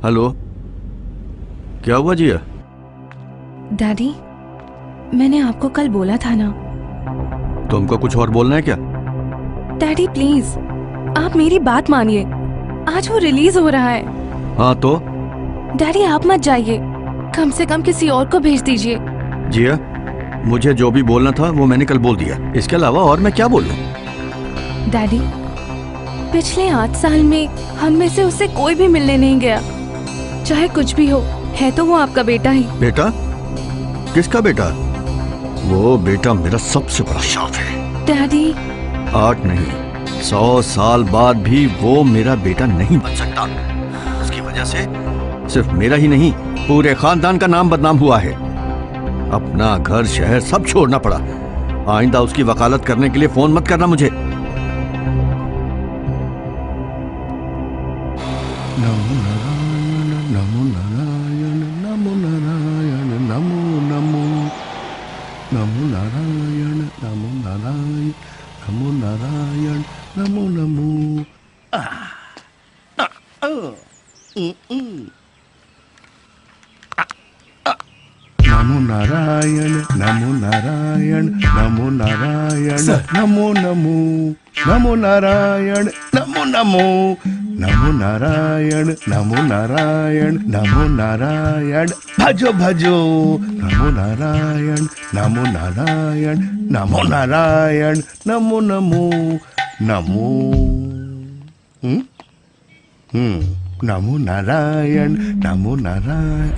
Hello, क्या हुआ जिया? Daddy, मैंने आपको कल बोला था ना। तुमको कुछ और बोलना है क्या? डैडी प्लीज, आप मेरी बात मानिए। आज वो रिलीज हो रहा है। हाँ तो? डैडी आप मत जाइए, कम से कम किसी और को भेज दीजिए। जिया, मुझे जो भी बोलना था वो मैंने कल बोल दिया। इसके अलावा और मैं क्या बोलूं? डैडी, पिछले 8 साल में हम में से उससे कोई भी मिलने नहीं गया। चाहे कुछ भी हो, है तो वो आपका बेटा ही। बेटा? किसका बेटा? वो बेटा मेरा सबसे बड़ा शौक है। डैडी 8 नहीं, 100 साल बाद भी वो मेरा बेटा नहीं बन सकता। उसकी वजह से सिर्फ मेरा ही नहीं, पूरे खानदान का नाम बदनाम हुआ है। अपना घर शहर सब छोड़ना पड़ा। आइंदा उसकी वकालत करने के लिए फोन मत करना मुझे। नमो नारायण नमो नारायण नमो नारायण नमो नमो नमो नारायण नमो नारायण नमो नारायण नमो नमो। नमो नारायण नमो नारायण नमो नारायण नमो नमो नमो नारायण नमो नमो नमो नारायण नमो नारायण नमो नारायण भजो भजो नमो नारायण नमो नारायण नमो नारायण नमो नमो नमो नमो नारायण नमो नारायण।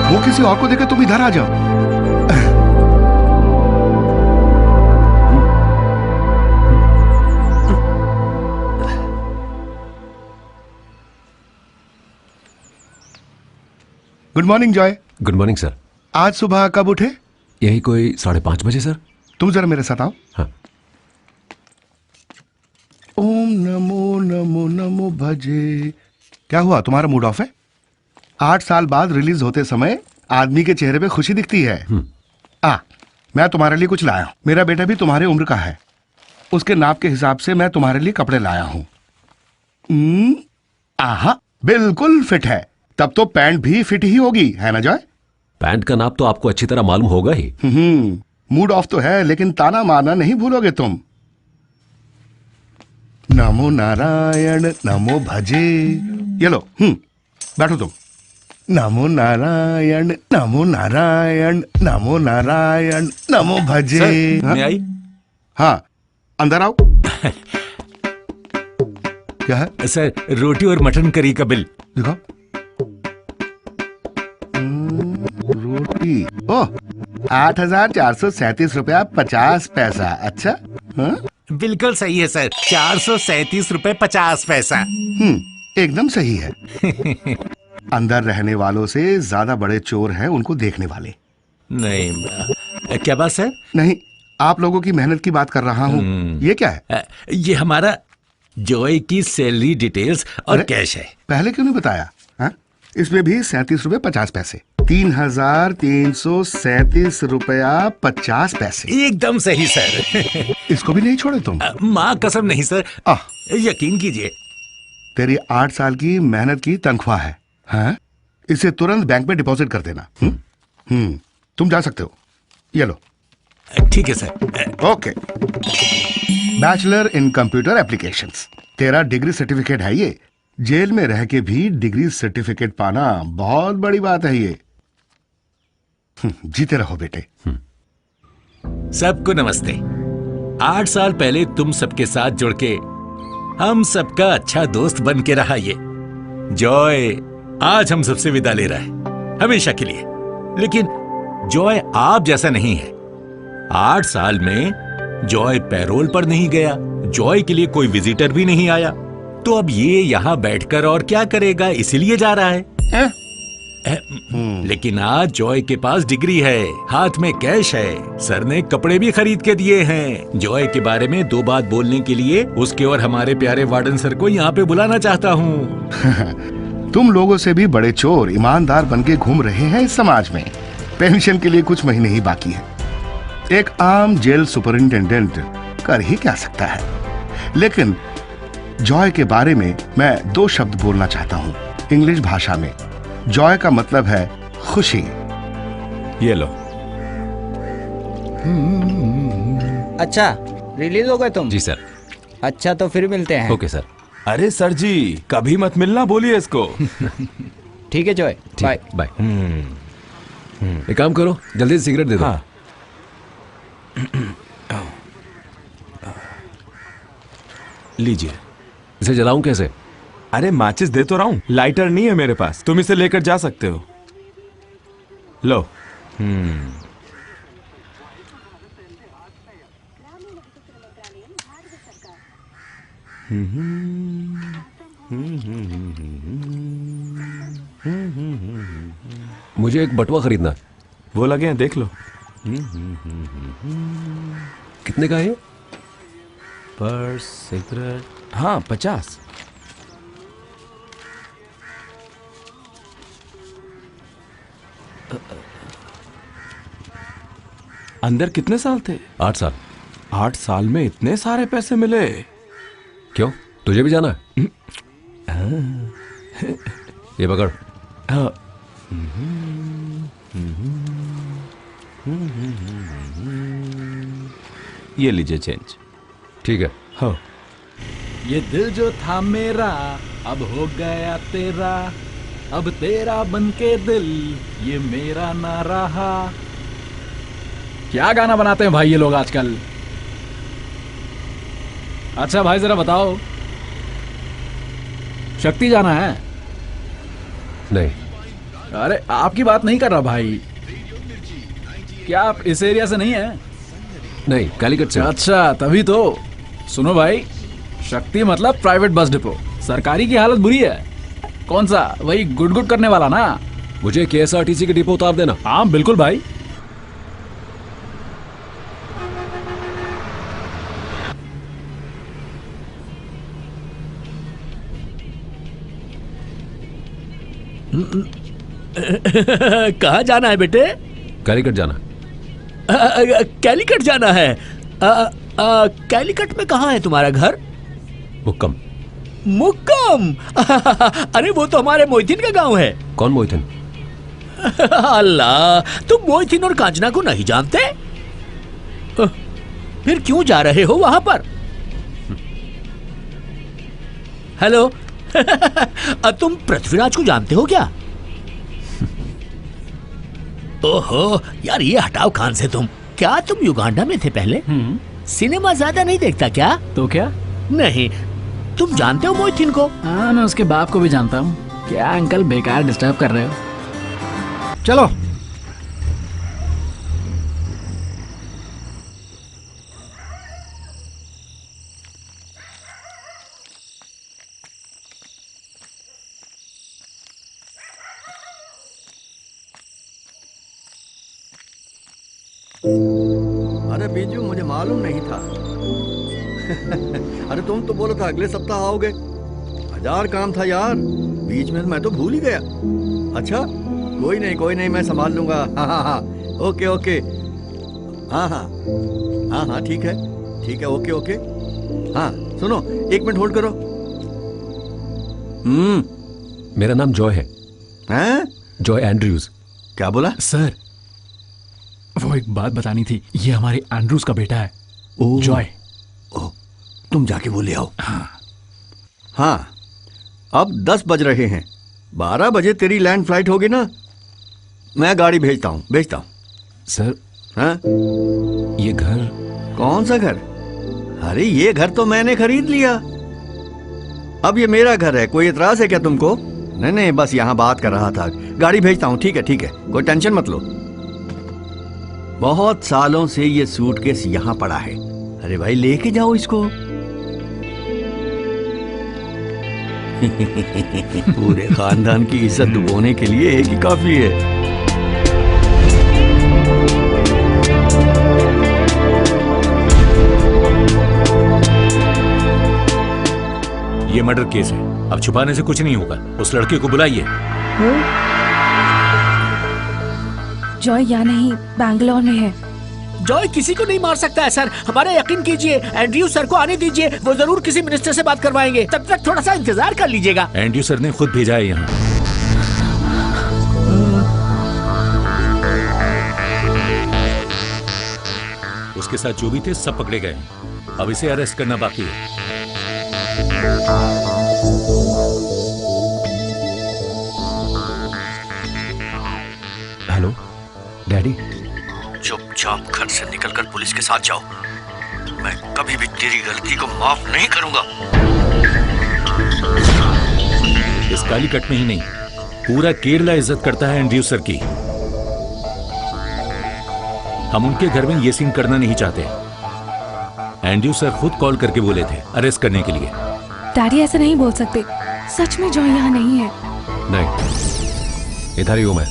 वो किसी और को देखे तुम इधर आ जाओ। Good morning Joy. Good morning sir. आज सुबह कब उठे? यही कोई 5:30 बजे सर। तुम जरा मेरे साथ आओ। हाँ। ओम नमो नमो नमो भजे। क्या हुआ, तुम्हारा मूड ऑफ है? 8 साल बाद रिलीज होते समय आदमी के चेहरे पे खुशी दिखती है। मैं तुम्हारे लिए कुछ लाया हूं। मेरा बेटा भी तुम्हारे उम्र का है। उसके नाप के हिसाब से मैं तुम्हारे लिए कपड़े लाया हूं। आहा, बिल्कुल फिट है। तब तो पैंट भी फिट ही होगी, है ना जॉय? पैंट का नाप तो आपको अच्छी तरह मालूम होगा ही। मूड ऑफ तो है, लेकिन ताना मारना नहीं भूलोगे तुम। नमो नारायण नमो भजे। ये लो, बैठो तुम। नमो नारायण नमो नारायण नमो नारायण नमो भजे। मैं आई? हाँ, अंदर आओ। क्या है सर, रोटी और मटन करी का बिल। दिखाओ। रोटी, ओह, 8,437 रुपया 50 पैसा। अच्छा, हाँ? बिल्कुल सही है सर, 437 रुपए 50 पैसा। एकदम सही है। अंदर रहने वालों से ज्यादा बड़े चोर हैं उनको देखने वाले। नहीं, क्या बात सर? नहीं, आप लोगों की मेहनत की बात कर रहा हूँ। ये क्या है? ये हमारा जॉय की सैलरी डिटेल्स और कैश है। पहले क्यों नहीं बताया? हाँ? इसमें भी 37 रुपए 50 पैसे। 3,337 रुपया 50 पैसे। एकदम सही सर। इसको भी नहीं छोड़े तुम? माँ कसम नहीं सर, यकीन कीजिए। तेरी 8 साल की मेहनत की तनख्वाह है। हाँ? इसे तुरंत बैंक में डिपॉजिट कर देना। तुम जा सकते हो। ये लो। ठीक है sir. Okay. Bachelor in computer applications. तेरा डिग्री सर्टिफिकेट है ये। जेल में रह के भी डिग्री सर्टिफिकेट पाना बहुत बड़ी बात है ये। जीते रहो बेटे। सबको नमस्ते। 8 साल पहले तुम सबके साथ जुड़ के हम सबका अच्छा दोस्त बन के रहा ये जॉय आज हम सबसे विदा ले रहा है, हमेशा के लिए। लेकिन जॉय आप जैसा नहीं है। 8 साल में जॉय पैरोल पर नहीं गया, जॉय के लिए कोई विजिटर भी नहीं आया। तो अब ये यहाँ बैठकर और क्या करेगा, इसीलिए जा रहा है। लेकिन आज जॉय के पास डिग्री है, हाथ में कैश है, सर ने कपड़े भी खरीद के दिए हैं। जॉय के बारे में दो बात बोलने के लिए उसके और हमारे प्यारे वार्डन सर को यहाँ पे बुलाना चाहता हूँ। तुम लोगों से भी बड़े चोर ईमानदार बनके घूम रहे हैं इस समाज में। पेंशन के लिए कुछ महीने ही बाकी है। एक आम जेल सुपरिंटेंडेंट कर ही क्या सकता है। लेकिन जॉय के बारे में मैं दो शब्द बोलना चाहता हूँ इंग्लिश भाषा में। जॉय का मतलब है खुशी। ये लो। अच्छा, रिलीज हो गए तुम? जी सर। अच्छा, तो फिर मिलते हैं। Okay sir. अरे सर जी, कभी मत मिलना बोलिए इसको। ठीक है जॉय, बाय। बाय। एक काम करो, जल्दी से सिगरेट दे दो। हाँ। लीजिए। इसे जलाऊं कैसे? अरे माचिस दे तो रहा हूं, लाइटर नहीं है मेरे पास, तुम इसे लेकर जा सकते हो। लो। मुझे एक बटुआ खरीदना है। वो लगे हैं, देख लो। कितने का है? पर्स, सिगरेट, हाँ 50। अंदर कितने साल थे? 8 साल। 8 साल में इतने सारे पैसे मिले? क्यों, तुझे भी जाना है? ये पकड़। हाँ। ये लीजिए चेंज। ठीक है। हाँ। ये दिल जो था मेरा अब हो गया तेरा, अब तेरा बनके दिल ये मेरा ना रहा। क्या गाना बनाते हैं भाई ये लोग आजकल। अच्छा भाई जरा बताओ, शक्ति जाना है? नहीं। अरे आपकी बात नहीं कर रहा भाई। क्या आप इस एरिया से नहीं है? नहीं, कालीकट से। अच्छा तभी तो। सुनो भाई, शक्ति मतलब प्राइवेट बस डिपो। सरकारी की हालत बुरी है। कौन सा, वही गुड गुड करने वाला ना? मुझे KSRTC के डिपो उतार देना। हाँ बिल्कुल भाई। कहाँ जाना है बेटे? कालीकट जाना। कैलीकट जाना है? कैलीकट में कहाँ है तुम्हारा घर? मुक्कम। मुक्कम? अरे वो तो हमारे मोहसिन का गांव है। कौन मोहितन? अल्लाह, तुम मोहसिन और कांचना को नहीं जानते? फिर क्यों जा रहे हो वहां पर? हेलो। तुम पृथ्वीराज को जानते हो क्या? ओहो यार, ये हटाओ कान से तुम। क्या तुम युगांडा में थे पहले? सिनेमा ज्यादा नहीं देखता क्या? तो क्या? नहीं। तुम जानते हो मोहसिन को? हाँ, मैं उसके बाप को भी जानता हूँ। क्या अंकल बेकार डिस्टर्ब कर रहे हो? चलो। अरे बीजू, मुझे मालूम नहीं था। अरे तुम तो बोला था अगले सप्ताह आओगे। 1000 काम था यार, बीच में मैं तो भूल ही गया। अच्छा कोई नहीं, मैं संभाल लूंगा। हाँ, ओके ओके। हाँ, ठीक है, ओके। हाँ सुनो, 1 मिनट होल्ड करो। मेरा नाम जॉय है। हैं? Joy Andrews. क्या बोला? सर, वो एक बात बतानी थी। ये हमारे एंड्रूज का बेटा है, जॉय। तुम जाके वो ले आओ। हाँ, अब 10 बज रहे हैं। 12 बजे तेरी लैंड फ्लाइट होगी ना? मैं गाड़ी भेजता हूँ। सर। हाँ? ये घर? कौन सा घर? अरे ये घर तो मैंने खरीद लिया। अब ये मेरा घर है। कोई एतराज है क्या तुमको? नहीं, बस यहाँ बात कर रहा था। गाड़ी भेजता हूँ। ठीक है, कोई टेंशन मत लो। बहुत सालों से ये सूटकेस यहाँ पड़ा है। अरे भाई लेके जाओ इसको। पूरे खानदान की इज्जत डुबोने के लिए एक ही काफी है। ये मर्डर केस है, अब छुपाने से कुछ नहीं होगा। उस लड़के को बुलाइए। जॉय यहाँ नहीं, बैंगलोर में है। जॉय किसी को नहीं मार सकता है सर, हमारा यकीन कीजिए। एंड्रयू सर को आने दीजिए, वो जरूर किसी मिनिस्टर से बात करवाएंगे। तब तक थोड़ा सा इंतजार कर लीजिएगा। एंड्रयू सर ने खुद भेजा है यहाँ। उसके साथ जो भी थे सब पकड़े गए। अब इसे अरेस्ट करना बाकी है। Hello daddy. चुपचाप घर से निकलकर पुलिस के साथ जाओ। मैं कभी भी तेरी गलती को माफ नहीं करूंगा। इस कालीकट में ही नहीं, पूरा केरला इज्जत करता है एंड्रयू सर की। हम उनके घर में ये सीन करना नहीं चाहते। एंड्रयू सर खुद कॉल करके बोले थे अरेस्ट करने के लिए। डैडी ऐसा नहीं बोल सकते, सच में जॉय यहाँ नहीं है। नहीं, इधर ही हूं मैं।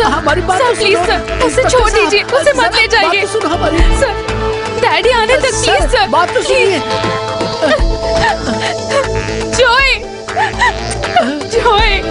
हमारी बात सर प्लीज सर, उसे छोड़ दीजिए, उसे मत ले जाइए। बात तो सुनो हमारी। सर डैडी आने तक प्लीज सर। बात तो सुनिए। जॉय, जॉय,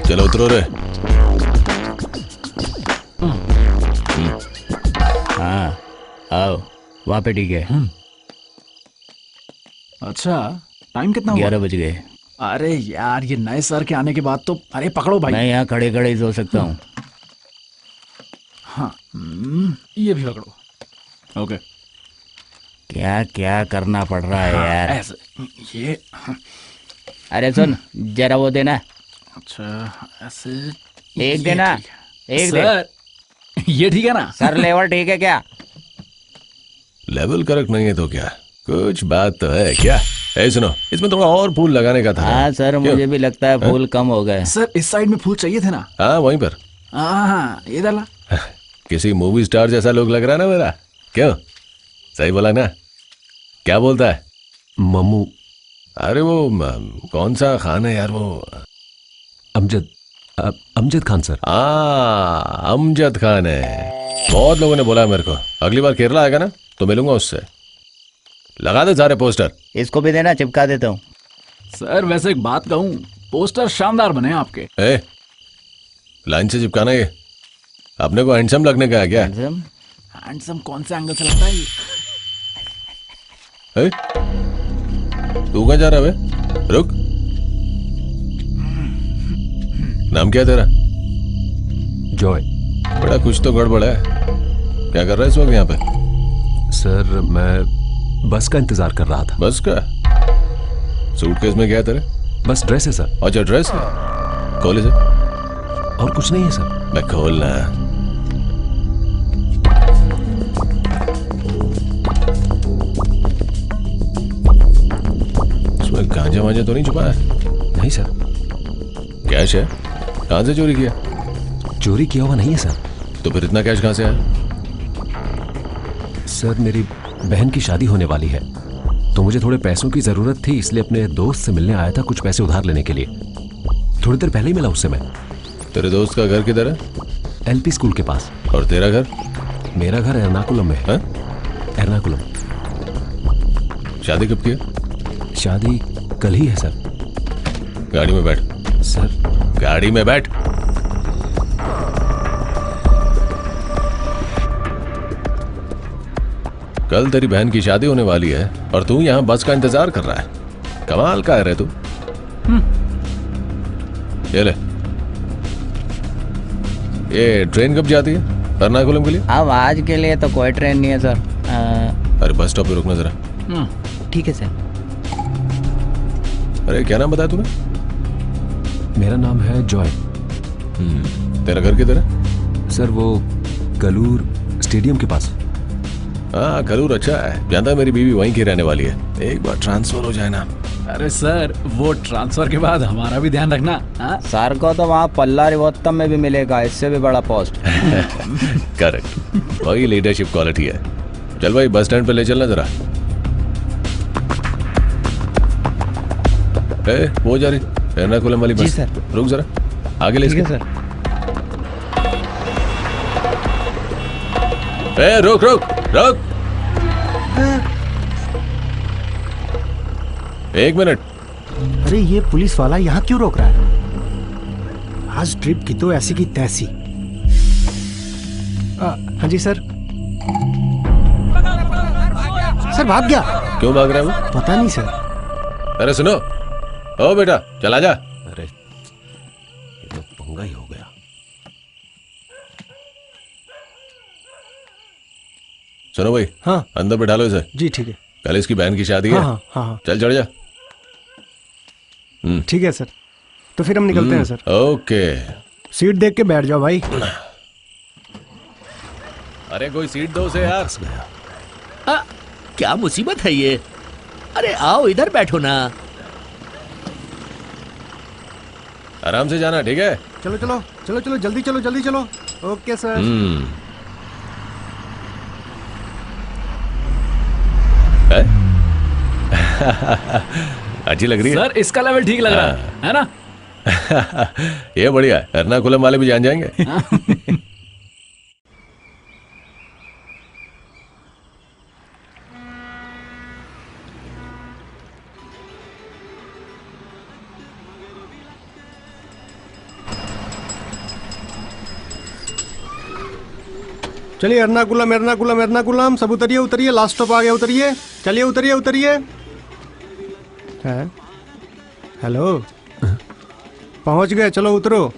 चलो उतरो रे। हाँ आओ, वहाँ पे ठीक है। अच्छा टाइम कितना हुआ? 11 बज गए। अरे यार ये नए सर के आने के बाद तो, अरे पकड़ो भाई। मैं यहाँ खड़े खड़े ही सो सकता हूँ। हाँ ये भी पकड़ो। ओके। क्या क्या करना पड़ रहा है यार। ऐसे ये। अरे सुन, जरा वो देना। अच्छा ऐसे एक देना, एक दे। सर ये ठीक है ना? सर लेवल ठीक है क्या? लेवल करेक्ट नहीं है तो क्या? कुछ बात तो है क्या? ए सुनो, इसमें थोड़ा और फूल लगाने का था। हाँ सर, मुझे भी लगता है फूल कम हो गए। सर इस साइड में फूल चाहिए थे ना? हाँ वहीं पर। हाँ ये डाला। किसी मूवी स्टार जैसा लोग लग रहा है ना मेरा। क्यों, सही बोला ना? क्या बोलता है मम्मू? अरे वो कौन सा खान है यार, वो अमजद खान सर। हाँ अमजद खान है। बहुत लोगों ने बोला मेरे को, अगली बार केरला आएगा ना तो मिलूंगा उससे। लगा दे सारे पोस्टर। इसको भी देना, चिपका देता हूँ। सर वैसे एक बात कहूँ, पोस्टर शानदार बने आपके। ए, लाइन से चिपकाना ये। अपने को हैंडसम लगने का है क्या? हैंडसम कौन से एंगल से लगता है ये? ए, तू कहाँ जा रहा है बे? रुक। नाम क्या है तेरा? जॉय। बड़ा कुछ तो गड़बड़ है। क्या कर रहा है इस वक्त यहाँ पे? सर मैं बस का इंतजार कर रहा था। बस का? सूटकेस में क्या है तेरे? बस ड्रेस है सर। अच्छा ड्रेस है, खोले से। और कुछ नहीं है सर। मैं खोलना। इसमें गांजा वांजा तो नहीं छुपाया? नहीं सर। कैश है? कहां से चोरी किया? चोरी किया हुआ नहीं है सर। तो फिर इतना कैश कहां से आया? सर मेरी बहन की शादी होने वाली है, तो मुझे थोड़े पैसों की जरूरत थी, इसलिए अपने दोस्त से मिलने आया था कुछ पैसे उधार लेने के लिए। थोड़ी देर पहले ही मिला उससे मैं। तेरे दोस्त का घर किधर है? एलपी स्कूल के पास। और तेरा घर? मेरा घर एर्नाकुलम में है। एर्नाकुलम। शादी कब की है? शादी कल ही है सर। गाड़ी में बैठ। सर गाड़ी में बैठ। कल तेरी बहन की शादी होने वाली है और तू यहां बस का इंतजार कर रहा है। कमाल का है रे तू। ये ले। ये ट्रेन कब जाती है एर्नाकुलम के लिए? अब आज के लिए तो कोई ट्रेन नहीं है सर। अरे बस स्टॉप पे रुकना जरा। ठीक है सर। अरे क्या नाम बताया तूने? मेरा नाम है जॉय। तेरा घर किधर है? सर वो कलूर स्टेडियम के पास। हाँ कलूर अच्छा है, जानता है मेरी बीवी वहीं की रहने वाली है। एक बार ट्रांसफर हो जाए ना। अरे सर वो ट्रांसफर के बाद हमारा भी ध्यान रखना। सर को तो वहाँ पल्ला रिवोत्तम में भी मिलेगा, इससे भी बड़ा पोस्ट। करेक्ट, वही लीडरशिप क्वालिटी है। चल भाई बस स्टैंड पे ले चलना जरा। वो जा रही एर्नाकुलम वाली बस। जी सर। रुक जरा, आगे ले। ठीक है सर। रुक रुक रुक। एक मिनट। अरे ये पुलिस वाला यहाँ क्यों रोक रहा है? आज ट्रिप की तो ऐसी की तैसी। हाँ जी सर। सर भाग गया। क्यों भाग रहा है वो? पता नहीं सर। अरे सुनो, ओ बेटा चला जा। अरे ये तो पंगा ही हो गया। सुनो भाई। हाँ अंदर बैठा लो इसे। जी ठीक है। कल इसकी बहन की शादी है। हाँ हाँ। चल चढ़ जा। ठीक है सर, तो फिर हम निकलते हैं सर। ओके। सीट देख के बैठ जाओ भाई। अरे कोई सीट दो उसे यार। क्या मुसीबत है ये? अरे आओ इधर बैठो ना। आराम से जाना, ठीक है? चलो चलो चलो चलो जल्दी चलो जल्दी चलो। Okay sir. अच्छी लग रही है सर इसका लेवल ठीक लग रहा है ना? ये बढ़िया है, एर्नाकुलम वाले भी जान जाएंगे। चलिए एर्नाकुलम एर्नाकुलम एर्नाकुलम, सब उतरिए उतरिए, लास्ट स्टॉप आ गया, उतरिए। चलिए उतरिए उतरिए। है हेलो, पहुंच गए, चलो उतरो।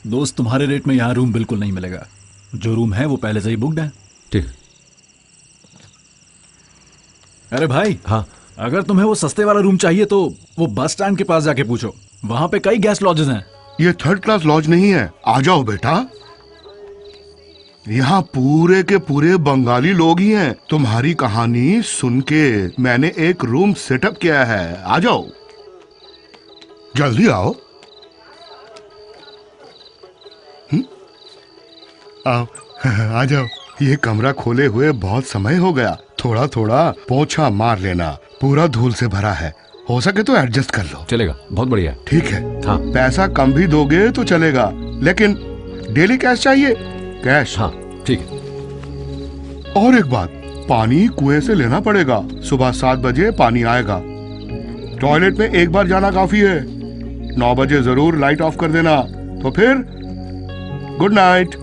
दोस्त तुम्हारे रेट में यहाँ रूम बिल्कुल नहीं मिलेगा। जो रूम है वो पहले से ही बुकड है। ठीक। अरे भाई, हाँ, अगर तुम्हें वो सस्ते वाला रूम चाहिए तो वो बस स्टैंड के पास जाके पूछो, वहां पे कई गेस्ट लॉजेस हैं। ये थर्ड क्लास लॉज नहीं है, आ जाओ बेटा। यहाँ पूरे के पूरे बंगाली लोग ही हैं। तुम्हारी कहानी सुन के मैंने एक रूम सेटअप किया है। आ जाओ, जल्दी आओ। आओ, आ जाओ। ये कमरा खोले हुए बहुत समय हो गया, थोड़ा थोड़ा पोछा मार लेना, पूरा धूल से भरा है। हो सके तो एडजस्ट कर लो। चलेगा, बहुत बढ़िया। ठीक है। हाँ। पैसा कम भी दोगे तो चलेगा, लेकिन डेली कैश चाहिए। कैश। हाँ ठीक है। और एक बात, पानी कुएं से लेना पड़ेगा। सुबह 7 बजे पानी आएगा। टॉयलेट में एक बार जाना काफी है। 9 बजे जरूर लाइट ऑफ कर देना। तो फिर गुड नाइट।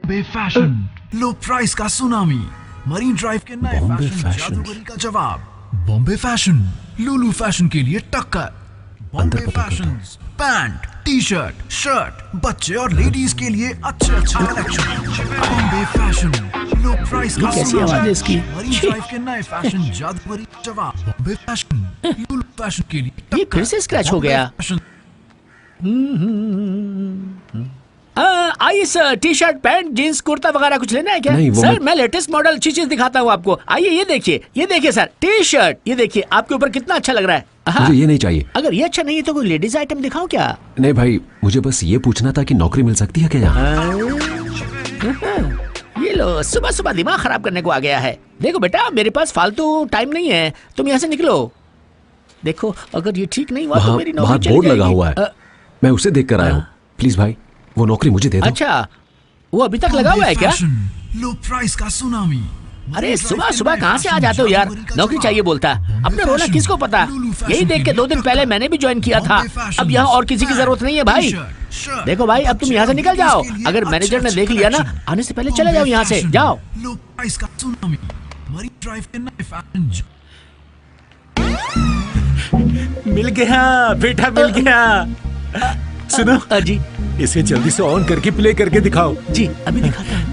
बॉम्बे फैशन, लो प्राइस का सुनामी, मरीन ड्राइव के नए फैशन जादूगरी का जवाब। बॉम्बे फैशन, लुलु फैशन के लिए टक्कर। Bombay fashion, pant, T shirt, shirt, बच्चे और लेडीज के लिए अच्छे कलेक्शन। बॉम्बे फैशन, लो प्राइस का सुनामी, मरीन ड्राइव के नए फैशन जादूगरी का जवाब। बॉम्बे फैशन, लुलु फैशन के लिए टक्कर। ये फिर से स्क्रैच हो गया। आइए sir, T shirt, pant, jeans, kurta वगैरह कुछ लेना है क्या? नहीं, सर मैं लेटेस्ट मॉडल अच्छी चीज दिखाता हूँ आपको। आइए ये देखिए सर, टी शर्ट, ये देखिए आपके ऊपर कितना अच्छा लग रहा है। मुझे ये नहीं चाहिए। अगर ये अच्छा नहीं है तो कोई लेडीज आइटम दिखाऊं क्या? नहीं भाई, मुझे बस ये पूछना था कि नौकरी मिल सकती है क्या यहाँ? ये लो, सुबह सुबह दिमाग खराब करने को आ गया है। देखो बेटा, मेरे पास फालतू टाइम नहीं है, तुम यहाँ से निकलो। देखो अगर ये ठीक नहीं हुआ तो मेरी नौकरी चली बोर्ड जाएगी। लगा हुआ है, मैं उसे देख कर आया हूँ। प्लीज भाई, वो नौकरी मुझे दे दो। अच्छा, वो अभी तक लगा हुआ है क्या? लो प्राइस का सुनामी। अरे सुबह सुबह कहाँ से आ जाते हो यार? नौकरी चाहिए बोलता, अपना रोना किसको पता? यही देख के 2 दिन पहले मैंने भी ज्वाइन किया था। अब यहाँ और किसी की जरूरत नहीं है भाई। देखो भाई, अब तुम यहाँ से निकल जाओ। अगर मैनेजर ने देख लिया ना, आने से पहले चले जाओ यहाँ से, जाओ। प्राइस का सुनामी मरीन ड्राइव के नए फैशन मिल गया बेटा, मिल गया। सुनो जी, इसे जल्दी से ऑन करके प्ले करके दिखाओ। जी अभी दिखाता हूँ।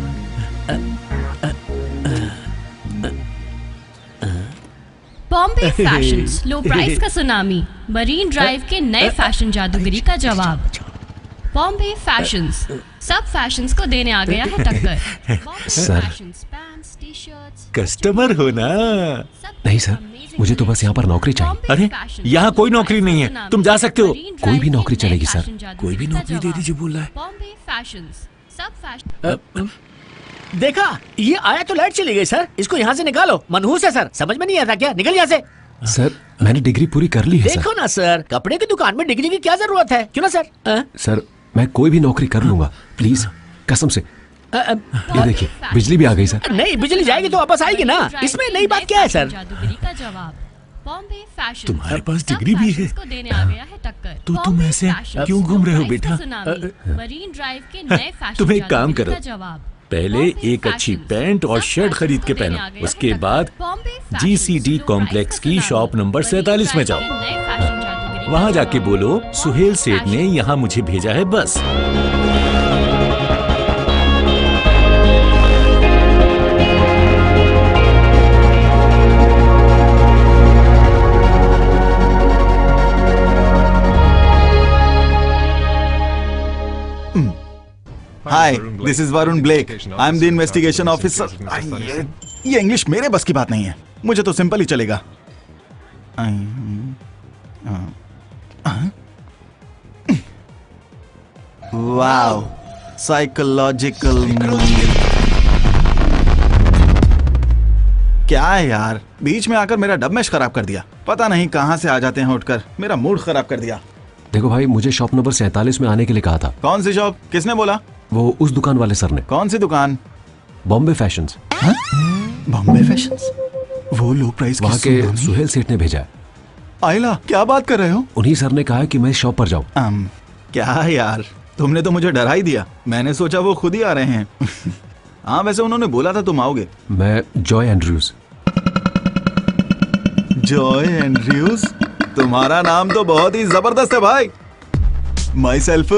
बॉम्बे फैशंस, लो प्राइस का सुनामी, मरीन ड्राइव के नए फैशन जादूगरी का जवाब। बॉम्बे फैशंस सब फैशंस को देने आ गया है टक्कर। Bombay sir. Fashions, pants, T-shirts, customer हो ना? नहीं सर, मुझे तो बस यहाँ पर नौकरी चाहिए। अरे यहाँ कोई नौकरी नहीं है, तुम जा सकते हो। कोई भी नौकरी चलेगी सर। कोई भी नौकरी दे दीजिए बोल रहा है। बॉम्बे फैशंस सब फैशन। देखा, ये आया तो लाइट चली गई सर। इसको यहाँ से निकालो, मनहूस है सर। समझ में नहीं आता क्या? निकल यहाँ से। सर मैंने डिग्री पूरी कर ली है सर। देखो ना सर, कपड़े की दुकान में डिग्री की क्या जरूरत है? क्यों ना सर? सर मैं कोई भी नौकरी कर लूंगा, प्लीज कसम से। ये देखिए बिजली भी आ गई सर। नहीं, बिजली जाएगी तो वापस आएगी ना। इसमें नई बात क्या है सर? जादूगरी का जवाब। बॉम्बे फैशन तुम्हारे पास डिग्री भी है को देने आ गया है टक्कर। तो तुम ऐसे क्यों घूम रहे हो बेटा? मरीन ड्राइव के नए फैशन तुम एक काम करो, जवाब। पहले एक अच्छी पैंट और शर्ट खरीद के पहनो, उसके बाद GCD कॉम्प्लेक्स की शॉप नंबर 47 में जाओ। वहां जाके बोलो सुहेल सेठ ने यहाँ मुझे भेजा है, बस। Hi, this is Varun Blake. I am the investigation officer. ये इंग्लिश मेरे बस की बात नहीं है, मुझे तो सिंपल ही चलेगा। Wow, psychological. क्या है यार, बीच में आकर मेरा डब मैश खराब कर दिया। पता नहीं कहां से आ जाते हैं उठकर, मेरा मूड खराब कर दिया। देखो भाई, मुझे शॉप नंबर 47 में आने के लिए कहा था। कौन सी शॉप? किसने बोला? वो उस दुकान वाले सर ने। कौन सी दुकान? बॉम्बे फैशंस। बॉम्बे फैशंस? वो लो प्राइस वहाँ के सुहेल सेठ ने भेजा है। आइला, क्या बात कर रहे हो? उन्हीं सर ने कहा है कि मैं शॉप पर जाऊँ। क्या यार, तुमने तो मुझे डरा ही दिया। मैंने सोचा वो खुद ही आ रहे हैं। हाँ, वैसे उन्होंने बोला था तुम आओगे। मैं जॉय एंड्रयूज। Joy Andrews? तुम्हारा नाम तो बहुत ही जबरदस्त है भाई। माई सेल्फ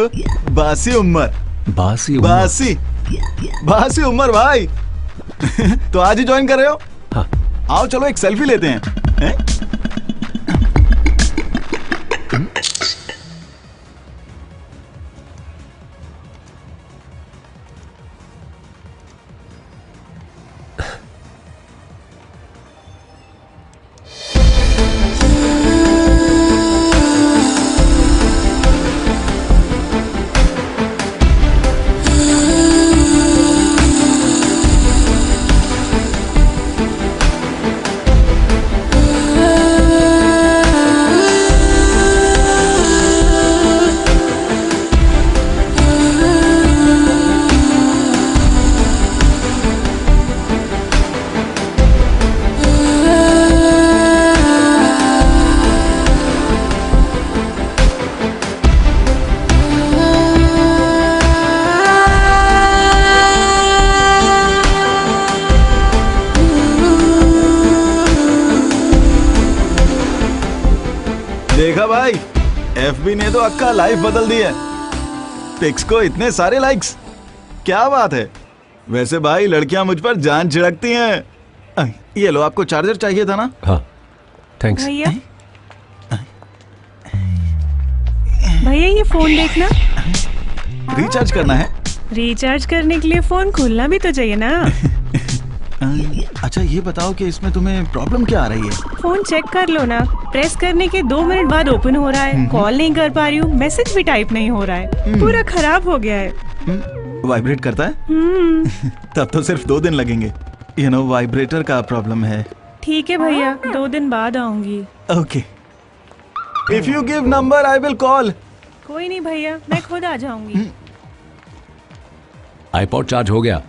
बासी उमर। बासी बासी उमर भाई। तो आज ही ज्वाइन कर रहे हो? हाँ। आओ चलो एक सेल्फी लेते हैं। देखा भाई, FB ने तो अक्का लाइफ बदल दी है। पिक्स को इतने सारे लाइक्स, क्या बात है। वैसे भाई लड़कियां मुझ पर जान छिड़कती हैं। ये लो, आपको चार्जर चाहिए था ना? हाँ, थैंक्स। भैया भैया ये फोन देखना। रिचार्ज करना है? रिचार्ज करने के लिए फोन खोलना भी तो चाहिए ना। अच्छा ये बताओ कि इसमें तुम्हें प्रॉब्लम क्या आ रही है? फोन चेक कर लो ना, प्रेस करने के 2 मिनट बाद ओपन हो रहा है, कॉल नहीं कर पा रही हूँ, मैसेज भी टाइप नहीं हो रहा है, पूरा खराब हो गया है। वाइब्रेट करता है? तब तो सिर्फ 2 दिन लगेंगे। वाइब्रेटर का प्रॉब्लम है। ठीक है भैया, 2 दिन बाद आऊंगी। Okay, if you give number I will call. कोई नहीं भैया, मैं खुद आ जाऊंगी। आईपॉड चार्ज हो गया।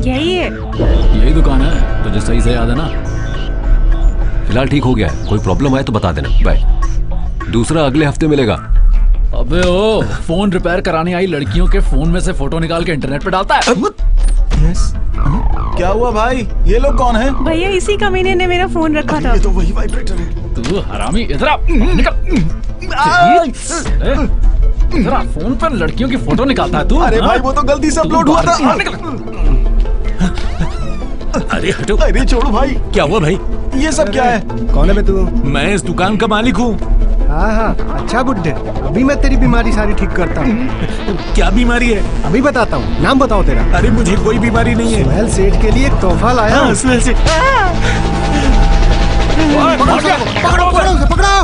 यही है। यही दुकान है, तुझे सही से याद है ना? फिलहाल ठीक हो गया है, कोई प्रॉब्लम आए तो बता देना। बाय। दूसरा अगले हफ्ते मिलेगा। अबे ओ, फोन रिपेयर कराने आई लड़कियों के फोन में से फोटो निकाल के इंटरनेट पे डालता है। क्या हुआ भाई? ये लोग कौन है? भैया इसी कमीने ने मेरा फोन रखा था। ये तो वही वाइब्रेटर है। तू हरामी, इधर आ, निकल। इधर आ, फोन पर लड़कियों की फोटो निकालता है तू? अरे भाई वो तो गलती से अपलोड हुआ था। अरे हटो। अरे छोड़ो भाई। क्या हुआ भाई? ये सब क्या है? कौन है बे तू? मैं इस दुकान का मालिक हूँ। हाँ हाँ, अच्छा बुड्ढे, अभी मैं तेरी बीमारी सारी ठीक करता हूँ। क्या बीमारी है? अभी बताता हूँ, नाम बताओ तेरा। अरे मुझे कोई बीमारी नहीं है। सुहेल सेठ के लिए एक तोहफा लाया हूँ। सुहेल सेठ। पकड़ो पकड़ो उसे, पकड़ो।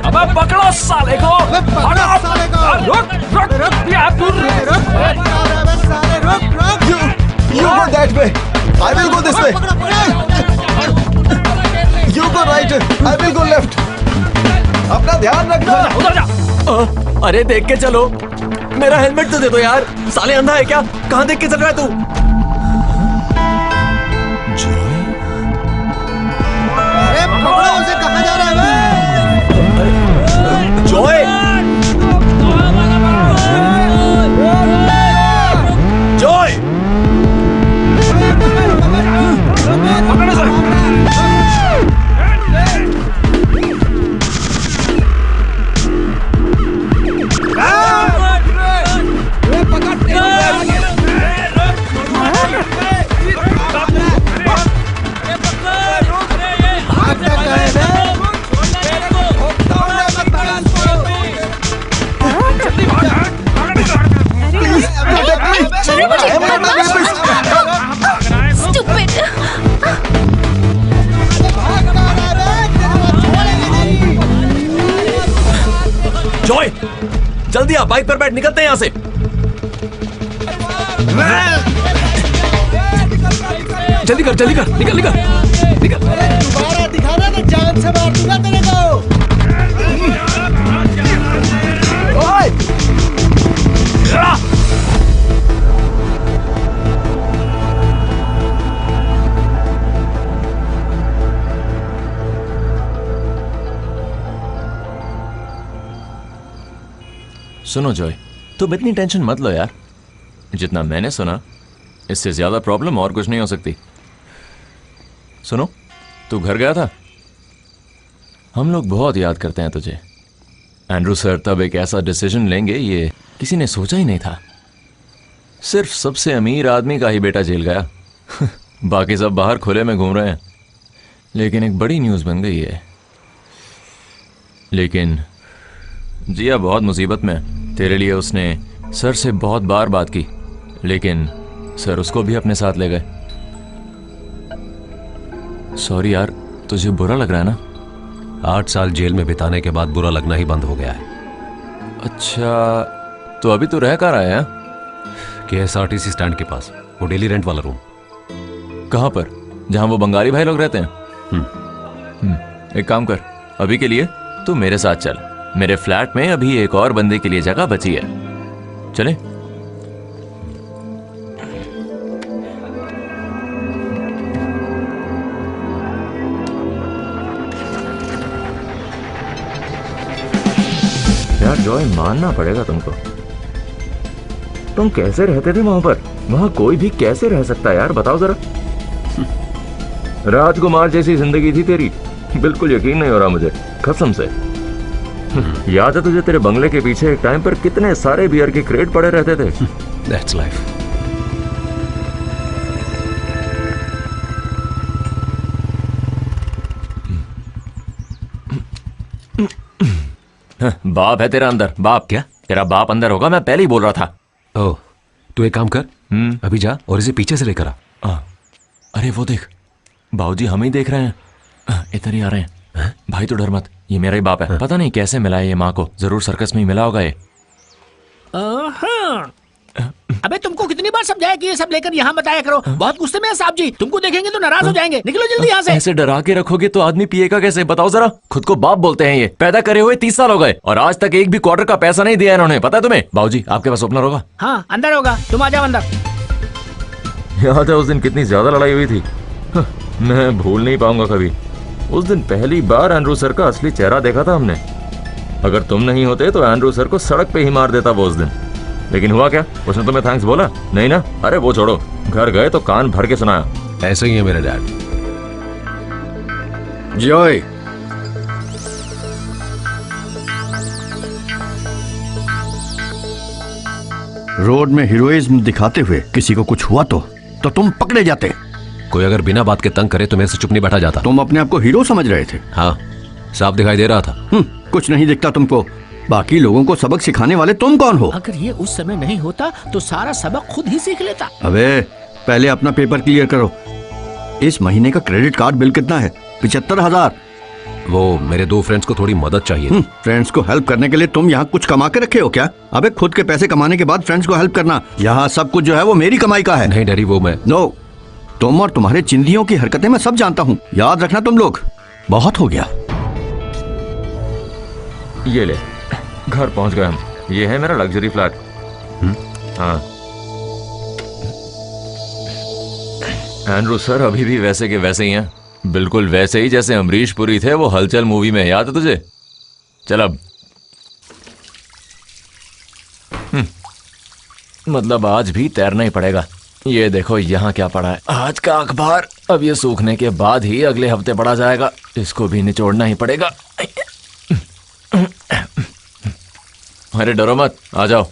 अबे पकड़ो साले को। पकड़ो साले को। रुक रुक रुक, या तू रुक। साले रुक रुक। You go that way. I will go this way. You go right. I will go left. अपना ध्यान रखना। उधर जा। अरे देख के चलो, मेरा हेलमेट तो दे दो यार। साले अंधा है क्या? कहाँ देख के चल रहा है तू? अरे पकड़ो उसे, कहाँ जा रहा है? जॉय, जॉय, पकड़ो सर। जॉय, जल्दी आ, बाइक पर बैठ, निकलते हैं यहाँ से। जल्दी कर, जल्दी कर, निकल निकल निकल। दोबारा दिखाना तो जान से मार दूंगा तेरे को। ओए! सुनो जॉय, तुम इतनी टेंशन मत लो यार। जितना मैंने सुना, इससे ज्यादा प्रॉब्लम और कुछ नहीं हो सकती। सुनो, तू घर गया था? हम लोग बहुत याद करते हैं तुझे। एंड्रू सर तब एक ऐसा डिसीजन लेंगे ये किसी ने सोचा ही नहीं था। सिर्फ सबसे अमीर आदमी का ही बेटा जेल गया। बाकी सब बाहर खुले में घूम रहे हैं। लेकिन एक बड़ी न्यूज़ बन गई है। लेकिन जिया बहुत मुसीबत में है। तेरे लिए उसने सर से बहुत बार बात की, लेकिन सर उसको भी अपने साथ ले गए। सॉरी यार, तुझे बुरा लग रहा है ना? 8 साल जेल में बिताने के बाद बुरा लगना ही बंद हो गया है। अच्छा, तो अभी तो रह कहाँ रहा है? KSRTC स्टैंड के पास, वो डेली रेंट वाला रूम। कहाँ पर? जहाँ वो बंगाली भाई लोग रहते हैं? एक काम कर, अभी के लिए तू मेरे साथ चल। मेरे फ्लैट में अभी एक और बंदे के लिए जगह बची है। चले? यार जॉय, मानना पड़ेगा तुमको। तुम कैसे रहते थे वहां पर? वहां कोई भी कैसे रह सकता है यार, बताओ जरा। राजकुमार जैसी जिंदगी थी तेरी। बिल्कुल यकीन नहीं हो रहा मुझे, कसम से। याद है तुझे तेरे बंगले के पीछे एक टाइम पर कितने सारे बियर के क्रेट पड़े रहते थे? That's life. बाप है तेरा अंदर, बाप। क्या तेरा बाप अंदर होगा? मैं पहले ही बोल रहा था। ओह, तू एक काम कर, अभी जा और इसे पीछे से लेकर आ। अरे वो देख, बाबूजी हमें ही देख रहे हैं। इधर ही आ रहे हैं। भाई तो डर मत, ये मेरा ही बाप है। पता नहीं कैसे मिला है ये माँ को, जरूर सर्कस में ही मिला होगा ये। अबे तुमको कितनी कितनी बार समझाया कि ये सब लेकर यहाँ मत आया करो। बहुत गुस्से में है साहब जी, तुमको देखेंगे तो नाराज हो जाएंगे। निकलो जल्दी यहाँ से। ऐसे डरा के रखोगे तो आदमी पिएगा कैसे, बताओ जरा। खुद को बाप बोलते हैं, ये पैदा करे हुए 30 साल हो गए और आज तक एक भी क्वार्टर का पैसा नहीं दिया इन्होंने, पता है तुम्हें? बाबूजी आपके पास ओपनर होगा? हाँ अंदर होगा, तुम आ जाओ अंदर। याद है उस दिन कितनी ज्यादा लड़ाई हुई थी? मैं भूल नहीं पाऊंगा कभी। उस दिन पहली बार एंड्रू सर का असली चेहरा देखा था हमने। अगर तुम नहीं होते तो एंड्रू सर को सड़क पे ही मार देता वो उस दिन। लेकिन हुआ क्या? उसने तुम्हें थैंक्स बोला? नहीं ना? अरे वो छोड़ो, घर गए तो कान भर के सुनाया। ऐसे ही है मेरे डैड। जॉय, रोड में हीरोइज्म दिखाते हुए किसी को कुछ हुआ तो तुम पकड़े जाते। कोई अगर बिना बात के तंग करे तो मेरे से चुप नहीं बैठा जाता। तुम अपने आप को हीरो समझ रहे थे? हाँ, साफ दिखाई दे रहा था। कुछ नहीं दिखता तुमको। बाकी लोगों को सबक सिखाने वाले तुम कौन हो? अगर ये उस समय नहीं होता तो सारा सबक खुद ही सीख लेता। अबे पहले अपना पेपर क्लियर करो। इस महीने का क्रेडिट कार्ड बिल कितना है? 75,000। वो मेरे 2 फ्रेंड्स को थोड़ी मदद चाहिए। फ्रेंड्स को हेल्प करने के लिए तुम यहाँ कुछ कमा के रखे हो क्या? अबे खुद के पैसे कमाने के बाद फ्रेंड्स को हेल्प करना, यहाँ सब कुछ जो है वो मेरी कमाई का है। नहीं डैडी, वो मैं नो, तुम और तुम्हारे चिंदियों की हरकतें मैं सब जानता हूँ। याद रखना तुम लोग, बहुत हो गया। ये ले, घर पहुंच गए हम। ये है मेरा लग्जरी फ्लैट। हाँ, एंड्रू सर अभी भी वैसे के वैसे ही हैं, बिल्कुल वैसे ही जैसे अमरीश पुरी थे वो हलचल मूवी में। याद है तुझे? चल अब मतलब आज भी तैरना ही पड़ेगा। ये देखो यहाँ क्या पड़ा है, आज का अखबार। अब ये सूखने के बाद ही अगले हफ्ते पढ़ा जाएगा, इसको भी निचोड़ना ही पड़ेगा। अरे डरो मत, आ जाओ।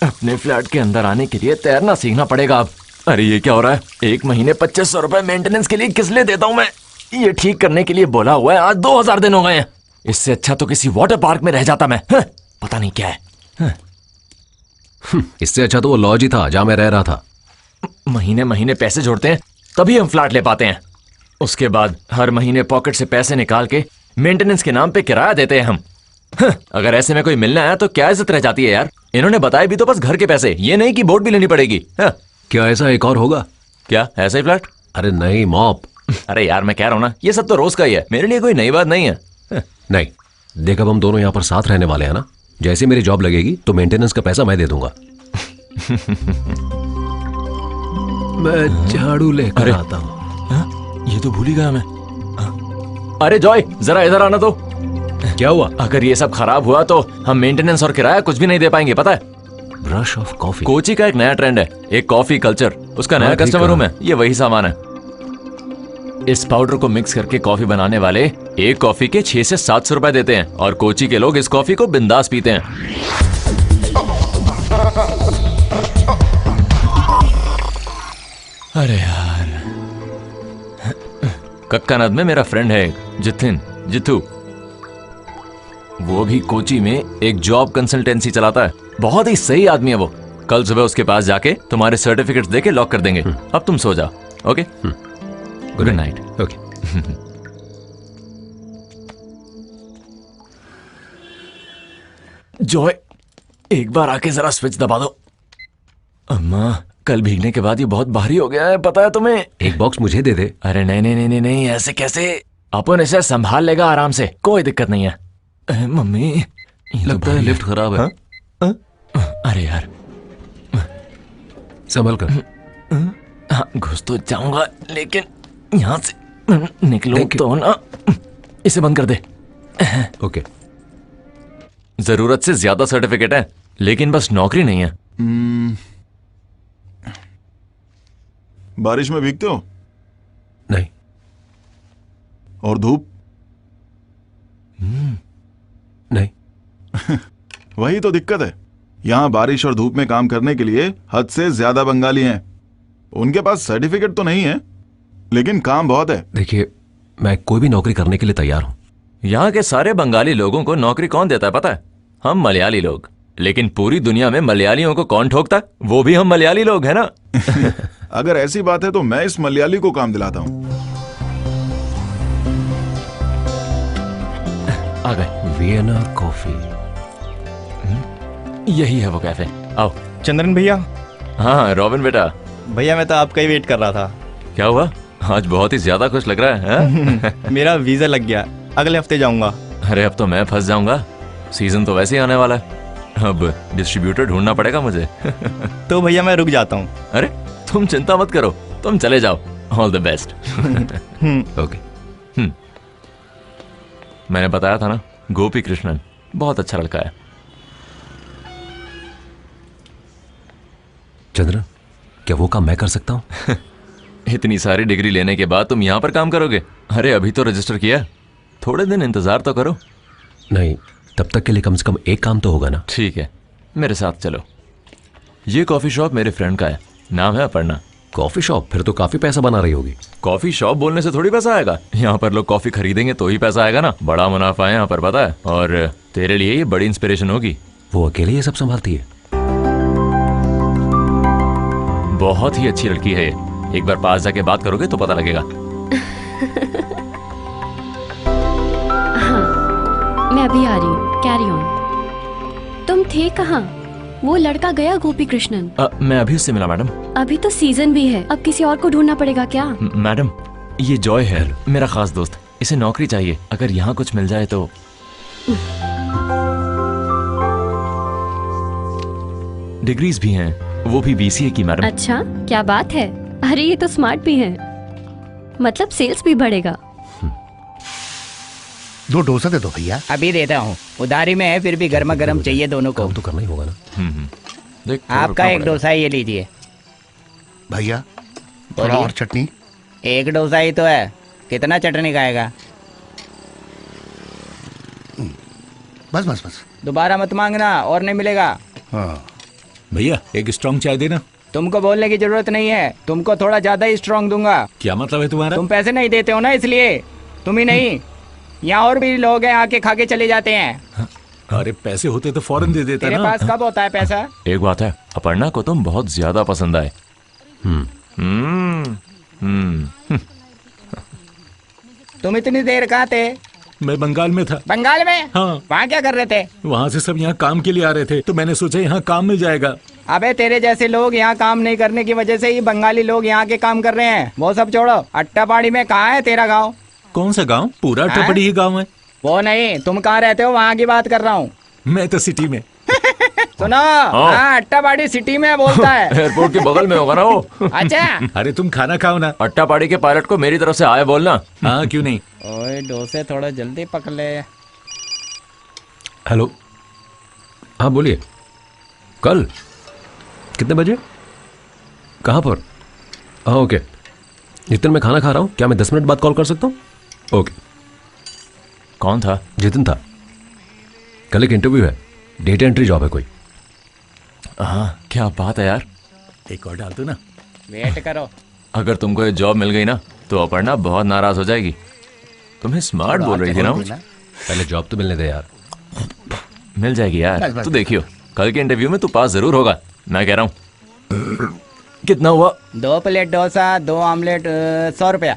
अपने फ्लैट के अंदर आने के लिए तैरना सीखना पड़ेगा अब। अरे ये क्या हो रहा है? 1 महीने 2500 रुपए मेंटेनेंस के लिए किस लिए देता हूँ मैं? ये ठीक करने के लिए बोला हुआ है, आज 2000 दिन हो गए हैं। इससे अच्छा तो किसी वाटर पार्क में रह जाता मैं। पता नहीं क्या है। इससे अच्छा तो वो लॉज ही था जहां मैं रह रहा था। महीने महीने पैसे जोड़ते हैं तभी हम फ्लैट ले पाते हैं। उसके बाद हर महीने पॉकेट से पैसे निकाल के मेंटेनेंस के नाम पे किराया देते हैं हम। अगर ऐसे में कोई मिलने आया तो क्या इज्जत रह जाती है यार? इन्होंने बताया भी तो बस घर के पैसे, ये नहीं कि बोर्ड भी लेनी पड़ेगी। क्या ऐसा एक और होगा? क्या ऐसा ही फ्लैट? अरे नहीं मॉप। अरे यार मैं कह रहा हूँ ना, ये सब तो रोज का ही है, मेरे लिए कोई नई बात नहीं है। नहीं देख, अब हम दोनों यहाँ पर साथ रहने वाले हैं ना। जैसे मेरी जॉब लगेगी तो मेंटेनेंस का पैसा मैं दे दूंगा। मैं झाड़ू लेकर आता हूँ। ये तो भूल ही गया मैं। अरे जॉय जरा इधर आना तो। क्या हुआ? अगर ये सब खराब हुआ तो हम मेंटेनेंस और किराया कुछ भी नहीं दे पाएंगे, पता है? ब्रश ऑफ कॉफी कोची का एक नया ट्रेंड है, एक कॉफी कल्चर। उसका नया कस्टमर हूं मैं, ये वही सामान है। इस पाउडर को मिक्स करके कॉफी बनाने वाले एक कॉफी के 600 से 700 रुपए देते हैं और कोची के लोग इस कॉफी को बिंदास पीते हैं। अरे यार, कक्कानद में मेरा फ्रेंड है जिथू। वो भी कोची में एक जॉब कंसल्टेंसी चलाता है। बहुत ही सही आदमी है वो। कल सुबह उसके पास जाके तुम्हारे सर्टिफिकेट्स देके लॉक कर देंगे। अब तुम सो जाओ। Okay, good night. Okay. Joy एक बार आके जरा स्विच दबा दो। अम्मा कल भीगने के बाद ये बहुत भारी हो गया है, पता है तुम्हें? एक बॉक्स मुझे दे दे। अरे नहीं, ऐसे कैसे? अपन इसे संभाल लेगा आराम से, कोई दिक्कत नहीं है। मम्मी लगता है लिफ्ट खराब है। अरे यार संभल कर। हाँ घुस तो जाऊंगा लेकिन यहाँ से निकलूं तो ना। इसे बंद कर दे। ओके। जरूरत से ज्यादा सर्टिफिकेट है लेकिन बस नौकरी नहीं है। बारिश में भीगते हो? नहीं। और धूप? नहीं। वही तो दिक्कत है, यहाँ बारिश और धूप में काम करने के लिए हद से ज्यादा बंगाली हैं। उनके पास सर्टिफिकेट तो नहीं है लेकिन काम बहुत है। देखिए मैं कोई भी नौकरी करने के लिए तैयार हूँ। यहाँ के सारे बंगाली लोगों को नौकरी कौन देता है पता है? हम मलयाली लोग। लेकिन पूरी दुनिया में मलयालियों को कौन ठोकता है? वो भी हम मलयाली लोग है ना। अगर ऐसी बात है तो मैं इस मलयाली को काम दिलाता हूँ। आ गए। Vienna coffee. यही है वो कैफे। आओ। चंद्रन भैया हाँ रॉबिन बेटा। भैया मैं तो आपका ही वेट कर रहा था। क्या हुआ, आज बहुत ही ज्यादा खुश लग रहा है? मेरा वीजा लग गया, अगले हफ्ते जाऊंगा। अरे अब तो मैं फंस जाऊंगा, सीजन तो वैसे ही आने वाला है, अब डिस्ट्रीब्यूटर ढूंढना पड़ेगा मुझे। तो भैया मैं रुक जाता हूँ। अरे तुम चिंता मत करो, तुम चले जाओ, ऑल द बेस्ट। ओके। मैंने बताया था ना, गोपी कृष्णन बहुत अच्छा लड़का है। चंद्रन, क्या वो काम मैं कर सकता हूँ? इतनी सारी डिग्री लेने के बाद तुम यहाँ पर काम करोगे? अरे अभी तो रजिस्टर किया, थोड़े दिन इंतजार तो करो। नहीं, तब तक के लिए कम से कम एक काम तो होगा ना। ठीक है, मेरे साथ चलो। ये कॉफी शॉप मेरे फ्रेंड का है, नाम है अपर्णा। Coffee shop? फिर तो काफी पैसा बना रही होगी। कॉफी शॉप बोलने से थोड़ी पैसा आएगा, यहाँ पर लोग कॉफी खरीदेंगे तो ही पैसा आएगा ना। बड़ा मुनाफा है यहाँ पर, पता है, और तेरे लिए ये बड़ी इंस्पिरेशन होगी। वो अकेले ये सब संभालती है? बहुत ही अच्छी लड़की है, एक बार पास जाके बात करोगे तो पता लगेगा। हाँ, मैं अभी आ रही हूँ, कैरी ऑन। तुम थे कहाँ? वो लड़का गया गोपी कृष्णन? मैं अभी उससे मिला मैडम। अभी तो सीजन भी है, अब किसी और को ढूंढना पड़ेगा क्या? मैडम ये जॉय है, मेरा खास दोस्त, इसे नौकरी चाहिए, अगर यहाँ कुछ मिल जाए तो। डिग्रीज भी हैं, वो भी बीसीए की मैडम। अच्छा, क्या बात है। अरे ये तो स्मार्ट भी है, मतलब सेल्स भी बढ़ेगा। 2 डोसा दे दो भैया। अभी देता हूँ, उधारी में है, फिर भी गर्मा गर्म चाहिए दोनों को। तो करना ही होगा ना। आपका एक डोसा ये लीजिए भैया, थोड़ा और चटनी। एक डोसा ही तो है, कितना चटनी खाएगा? बस बस बस, दोबारा मत मांगना और नहीं मिलेगा। हाँ भैया एक स्ट्रॉन्ग चाय देना। तुमको बोलने की जरूरत नहीं है, तुमको थोड़ा ज्यादा ही स्ट्रॉन्ग दूंगा। क्या मतलब है तुम्हारा? तुम पैसे नहीं देते हो ना, इसलिए। तुम ही नहीं, यहाँ और भी लोग हैं, आके खा के चले जाते हैं। अरे पैसे होते तो फौरन दे देता तेरे ना। पास कब होता है पैसा? एक बात है, अपर्णा को तुम बहुत ज्यादा पसंद आए। तुम इतनी देर कहाँ थे? मैं बंगाल में था। बंगाल में? हाँ। वहाँ क्या कर रहे थे? वहाँ से सब यहाँ काम के लिए आ रहे थे, तो मैंने सोचा यहाँ काम मिल जाएगा। अबे तेरे जैसे लोग यहाँ काम नहीं करने की वजह से ही बंगाली लोग यहाँ के काम कर रहे हैं। वो सब छोड़ो, अट्टापाड़ी में कहाँ है तेरा गाँव? कौन सा गाँव? पूरा अट्टापाड़ी ही गाँव है। वो नहीं, तुम कहाँ रहते हो वहाँ की बात कर रहा हूँ। मैं तो सिटी में। सुनो, हाँ अट्टापाड़ी सिटी में बोलता है। एयरपोर्ट के बगल में होगा ना वो। अच्छा। अरे तुम खाना खाओ ना। अट्टापाड़ी के पायलट को मेरी तरफ से आए बोलना। हाँ क्यों नहीं। ओए डोसे थोड़ा जल्दी पकड़ ले। हेलो, हाँ बोलिए। कल कितने बजे? कहाँ पर? हाँ ओके, जितन मैं खाना खा रहा हूँ, क्या मैं 10 मिनट बाद कॉल कर सकता हूँ? ओके। कौन था? जितिन था। कल एक इंटरव्यू है, डेटा एंट्री जॉब है कोई। हाँ क्या बात है यार। एक और डाल दो ना। वेट करो। अगर तुमको ये जॉब मिल गई ना तो अपर्णा बहुत नाराज हो जाएगी। तुम्हें स्मार्ट बोल रही थी ना। पहले जॉब तो मिलने दे यार। मिल जाएगी यार, बस, बस, तू देखियो कल के इंटरव्यू में तू पास जरूर होगा, मैं कह रहा हूँ। कितना हुआ? 2 प्लेट डोसा, 2 ऑमलेट, 100 रुपया।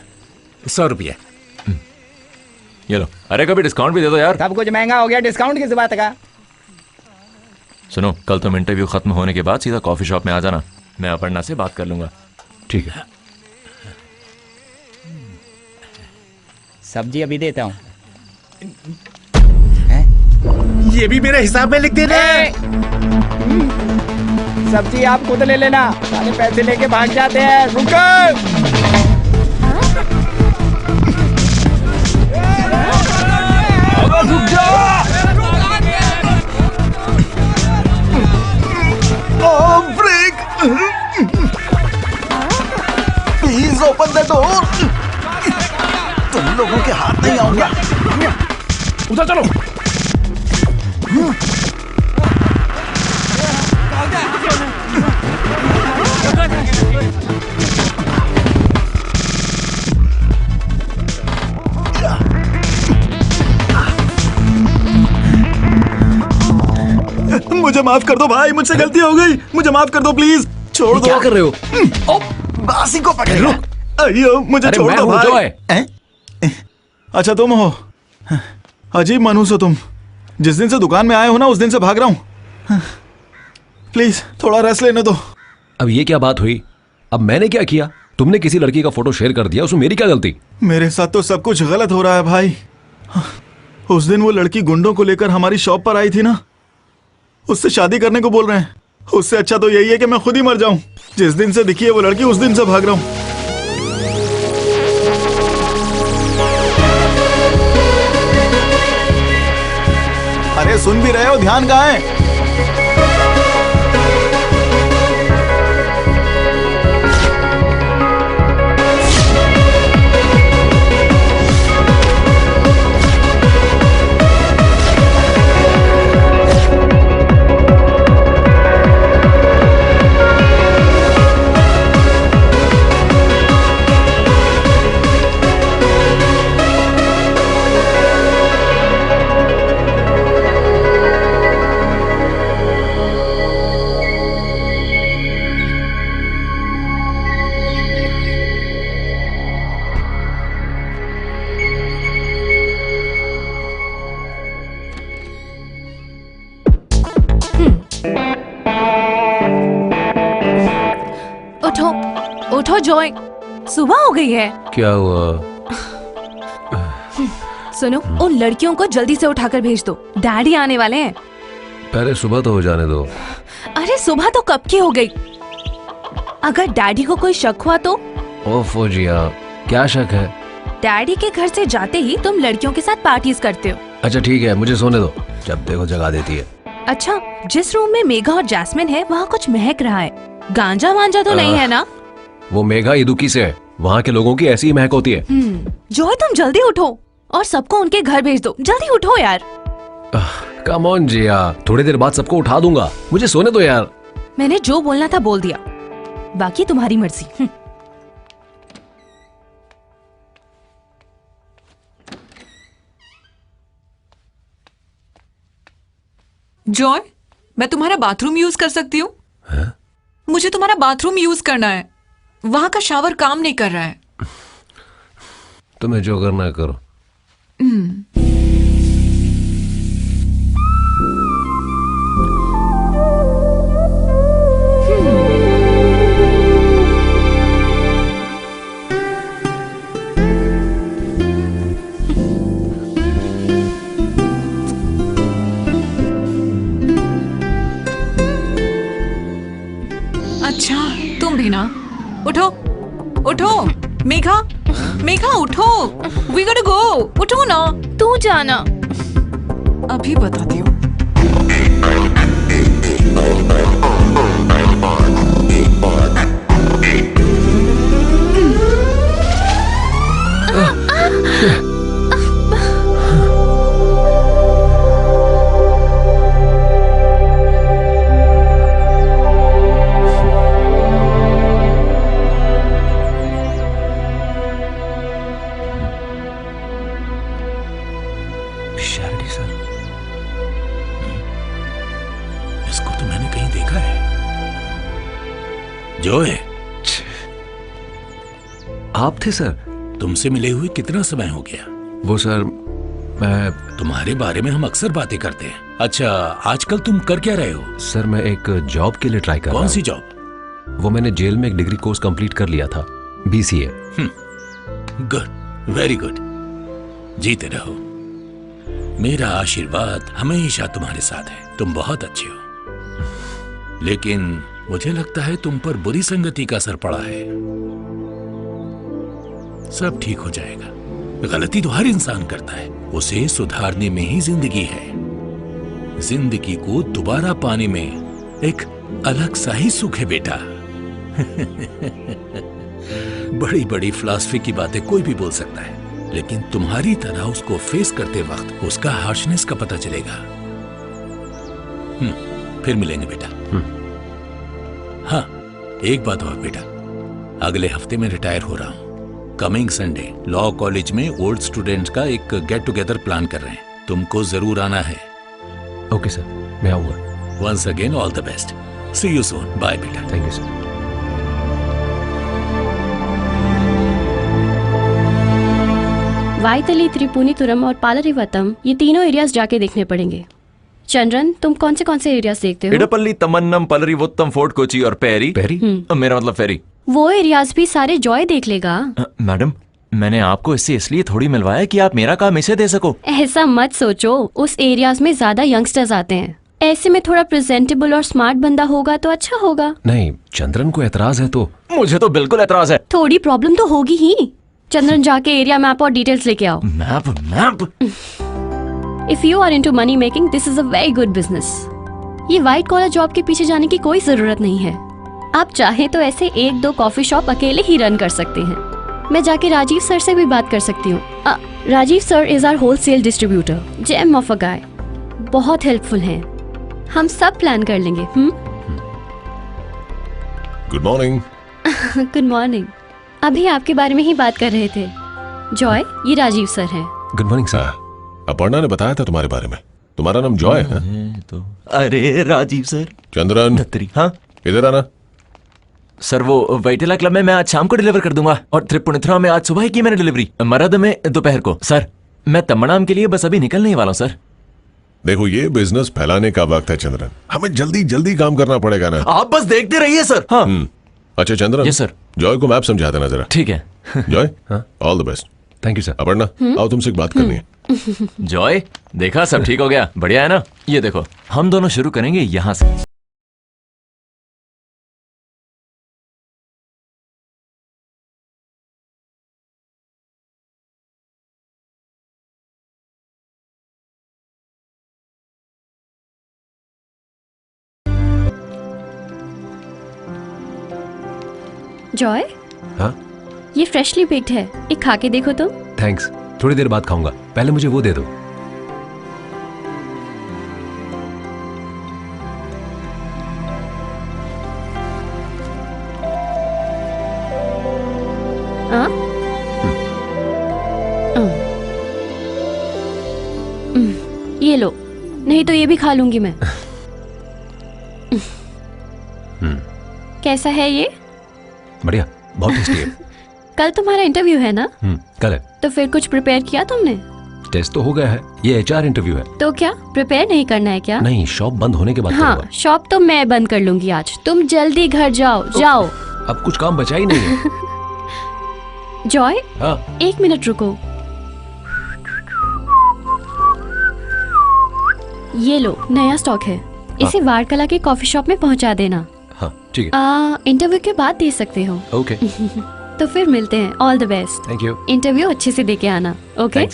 100 रुपया। ये लो। अरे कभी डिस्काउंट भी दे दो यार। सब कुछ महंगा हो गया, डिस्काउंट किस बात का? सुनो, कल तुम इंटरव्यू खत्म होने के बाद सीधा कॉफी शॉप में आ जाना, मैं अपर्णा से बात कर लूंगा। ठीक है। सब्जी अभी देता हूँ। ये भी मेरे हिसाब में लिख देना। सब्जी आप खुद ले लेना, सारे पैसे लेके भाग जाते हैं। रुको। रुक जाओ। Brake, please open the door. तुम लोगों के हाथ नहीं आऊंगा। उधर चलो। मुझे माफ कर दो भाई, मुझसे गलती हो गई, मुझे माफ कर दो प्लीज, छोड़ दो। क्या कर रहे हो? बासी को पकड़ लो। अयो मुझे छोड़ दो भाई। अच्छा तुम हो? अजीब मानूस हो तुम। जिस दिन से दुकान में आए हो ना, उस दिन से भाग रहा हूँ। प्लीज थोड़ा रेस्ट लेने दो। अब ये क्या बात हुई? अब मैंने क्या किया? तुमने किसी लड़की का फोटो शेयर कर दिया, उसमें मेरी क्या गलती? मेरे साथ तो सब कुछ गलत हो रहा है भाई। उस दिन वो लड़की गुंडों को लेकर हमारी शॉप पर आई थी ना, उससे शादी करने को बोल रहे हैं। उससे अच्छा तो यही है कि मैं खुद ही मर जाऊं। जिस दिन से दिखी है वो लड़की, उस दिन से भाग रहा हूं। अरे सुन भी रहे हो? ध्यान कहाँ है? उठो उठो जॉय, सुबह हो गई है। क्या हुआ? सुनो, उन लड़कियों को जल्दी से उठाकर भेज दो, डैडी आने वाले हैं। पहले सुबह तो हो जाने दो। अरे सुबह तो कब की हो गई। अगर डैडी को कोई शक हुआ तो? ओफो जिया, क्या शक है? डैडी के घर से जाते ही तुम लड़कियों के साथ पार्टीज करते हो। अच्छा ठीक है, मुझे सोने दो, जब देखो जगा देती है। अच्छा, जिस रूम में मेघा और जैस्मिन है वहाँ कुछ महक रहा है। गांजा वांजा तो नहीं है ना? वो मेघा इदुकी से है, वहाँ के लोगों की ऐसी ही महक होती है। जॉय तुम जल्दी उठो और सबको उनके घर भेज दो। जल्दी उठो यार। कम ऑन जिया, थोड़ी देर बाद सबको उठा दूंगा, मुझे सोने दो यार। मैंने जो बोलना था बोल दिया, बाकी तुम्हारी मर्जी। जॉय, मैं तुम्हारा बाथरूम यूज कर सकती हूँ? मुझे तुम्हारा बाथरूम यूज करना है, वहां का शावर काम नहीं कर रहा है। तुम्हें जो करना है करो। अच्छा तुम भी ना, उठो उठो। मेघा, मेघा उठो, वी गोट गो। उठो ना। तू जाना। अभी बताती हूँ। इसको तो मैंने कहीं देखा है। जॉय, आप थे सर? तुमसे मिले हुए कितना समय हो गया? वो सर, मैं तुम्हारे बारे में हम अक्सर बातें करते हैं। अच्छा, आजकल तुम कर क्या रहे हो? सर मैं एक जॉब के लिए ट्राई कर रहा हूँ। कौन सी जॉब? वो मैंने जेल में एक डिग्री कोर्स कंप्लीट कर लिया था, BCA। Good, very good. जीते रहो। मेरा आशीर्वाद हमेशा तुम्हारे साथ है। तुम बहुत अच्छे हो, लेकिन मुझे लगता है तुम पर बुरी संगति का असर पड़ा है। सब ठीक हो जाएगा। गलती तो हर इंसान करता है, उसे सुधारने में ही जिंदगी है। जिंदगी को दोबारा पाने में एक अलग सा ही सुख है बेटा। बड़ी बड़ी फिलॉसफी की बातें कोई भी बोल सकता है, लेकिन तुम्हारी तरह उसको फेस करते वक्त उसका हार्शनेस का पता चलेगा। फिर मिलेंगे बेटा। हाँ, एक बात और बेटा, अगले हफ्ते में रिटायर हो रहा हूं। कमिंग संडे लॉ कॉलेज में ओल्ड स्टूडेंट्स का एक गेट टुगेदर प्लान कर रहे हैं। तुमको जरूर आना है। ओके सर, मैं आऊंगा। Once again all the best. See you soon. Bye बेटा। Thank you sir. Vyttila, Tripunithura और पालरीवतम, ये तीनों एरियाज जाके देखने पड़ेंगे। चंद्रन, तुम कौन से एरियाज देखते हो? इडपल्ली, तमन्नम, पलरीवोत्तम, फोर्ट कोची और पेरी। पेरी? मेरा मतलब फेरी। वो एरियाज भी सारे जॉय देख लेगा। मैडम, मैंने आपको इससे इसलिए थोड़ी मिलवाया कि आप मेरा काम इसे दे सको। ऐसा मत सोचो, उस एरियाज में ज्यादा यंगस्टर्स आते हैं। ऐसे में थोड़ा प्रेजेंटेबल और स्मार्ट बंदा होगा तो अच्छा होगा। नहीं, चंद्रन को एतराज है तो। मुझे तो बिल्कुल एतराज है। थोड़ी प्रॉब्लम तो होगी ही। चंद्रन, जाके एरिया मैप और डिटेल्स लेके आओ। Map? If you are into money making, this is a very good business. ये व्हाइट कॉलर जॉब के पीछे जाने की कोई जरूरत नहीं है। आप चाहे तो ऐसे 1-2 कॉफी शॉप अकेले ही रन कर सकते हैं। मैं जाके राजीव सर से भी बात कर सकती हूँ। Rajeev sir is our wholesale distributor, gem of a guy. बहुत हेल्पफुल हैं। हम सब प्लान कर लेंगे। Good morning. Good morning. अभी आपके बारे में ही बात कर रहे थे। जॉय, ये राजीव सर हैं। Good morning sir. अपर्णा ने बताया था तुम्हारे बारे में। तुम्हारा नाम जॉय है? तो अरे राजीव सर। चंद्रन, हाँ इधर आना। सर, वो वैटेला क्लब में मैं आज शाम को डिलीवर कर दूंगा, और त्रिपुनिथुरा में आज सुबह ही की मैंने डिलीवरी, मरद में दोपहर को। सर, मैं तमन्नाम के लिए बस अभी निकलने ही वाला हूँ सर। देखो, ये बिजनेस फैलाने का वक्त है चंद्रन। हमें जल्दी जल्दी काम करना पड़ेगा ना। आप बस देखते रहिए सर। हाँ। अच्छा चंद्रन। Yes sir. जॉय को मैप समझा देना जरा। ठीक है। Joy, all the best. Thank you sir. Aparna, आओ तुमसे एक बात करनी है। जॉय, देखा, सब ठीक हो गया। बढ़िया है ना? ये देखो, हम दोनों शुरू करेंगे यहाँ से। जॉय, हाँ? ये फ्रेशली बेक्ड है, एक खा के देखो तो। थैंक्स, थोड़ी देर बाद खाऊंगा। पहले मुझे वो दे दो। ये लो, नहीं तो ये भी खा लूंगी मैं। कैसा है ये? बढ़िया, बहुत टेस्टी है। कल तुम्हारा इंटरव्यू है ना? कल है। तो फिर कुछ प्रिपेयर किया तुमने? टेस्ट तो हो गया है, ये HR इंटरव्यू है। तो क्या प्रिपेयर नहीं करना है क्या? नहीं, शॉप बंद होने के बाद हाँ, करूंगा। शॉप तो मैं बंद कर लूंगी आज। तुम जल्दी घर जाओ। जाओ। अब कुछ काम बचा ही नहीं है। जॉय, हाँ? 1 मिनट रुको। ये लो, नया स्टॉक है। इसे वारकला के कॉफी शॉप में पहुंचा देना। हाँ, ठीक है। इंटरव्यू के बाद दे सकते हो। ओके। तो फिर मिलते हैं। All the best. Thank you. Interview अच्छे से दे के आना। Okay.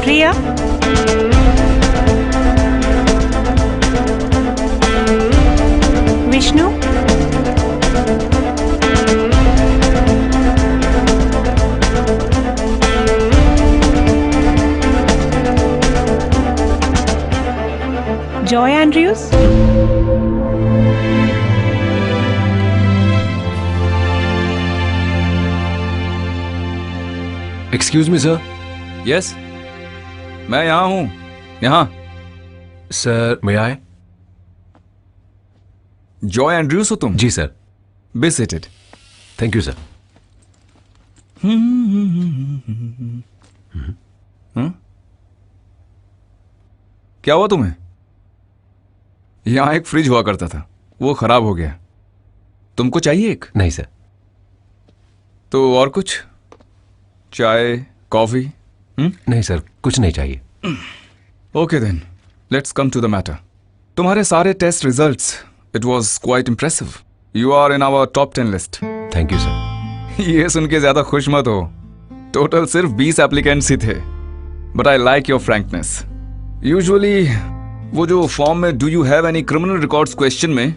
Priya, Vishnu, Joy Andrews, excuse me sir. Yes, मैं यहाँ हूँ। यहाँ sir, may I? Joy Andrews हो तुम? जी sir. Be seated. Thank you sir. क्या हुआ तुम्हें? यहाँ एक फ्रिज हुआ करता था, वो खराब हो गया। तुमको चाहिए एक? नहीं सर। तो और कुछ? चाय, कॉफी? नहीं सर, कुछ नहीं चाहिए। Okay then, let's come to the matter. तुम्हारे सारे test results, it was quite impressive. You are in our top 10 list. Thank you sir. ये सुन के ज्यादा खुश मत हो। टोटल सिर्फ 20 एप्लीकेंट्स ही थे, but I like your frankness. Usually वो जो फॉर्म में do you have any criminal records question में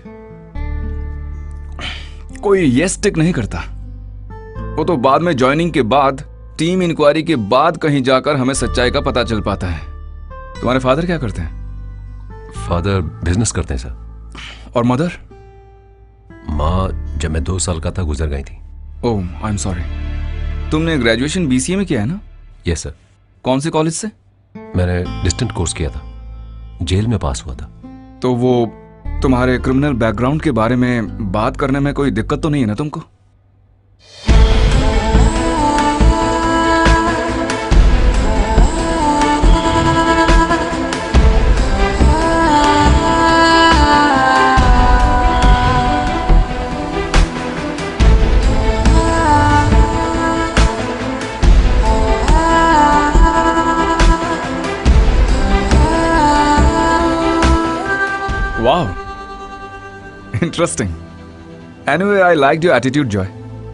कोई यस टिक नहीं करता। वो तो बाद में ज्वाइनिंग के बाद, टीम इंक्वायरी के बाद कहीं जाकर हमें सच्चाई का पता चल पाता है। तुम्हारे फादर क्या करते हैं? फादर बिजनेस करते हैं सर। और मदर? माँ जब मैं 2 साल का था गुजर गई थी। ओह आई एम सॉरी। तुमने ग्रेजुएशन BCA में किया है ना? Yes sir. कौन से कॉलेज से? मैंने डिस्टेंट कोर्स किया था, जेल में पास हुआ था। तो वो तुम्हारे क्रिमिनल बैकग्राउंड के बारे में बात करने में कोई दिक्कत तो नहीं है ना तुमको? वाह, interesting. Anyway I like your attitude Joy.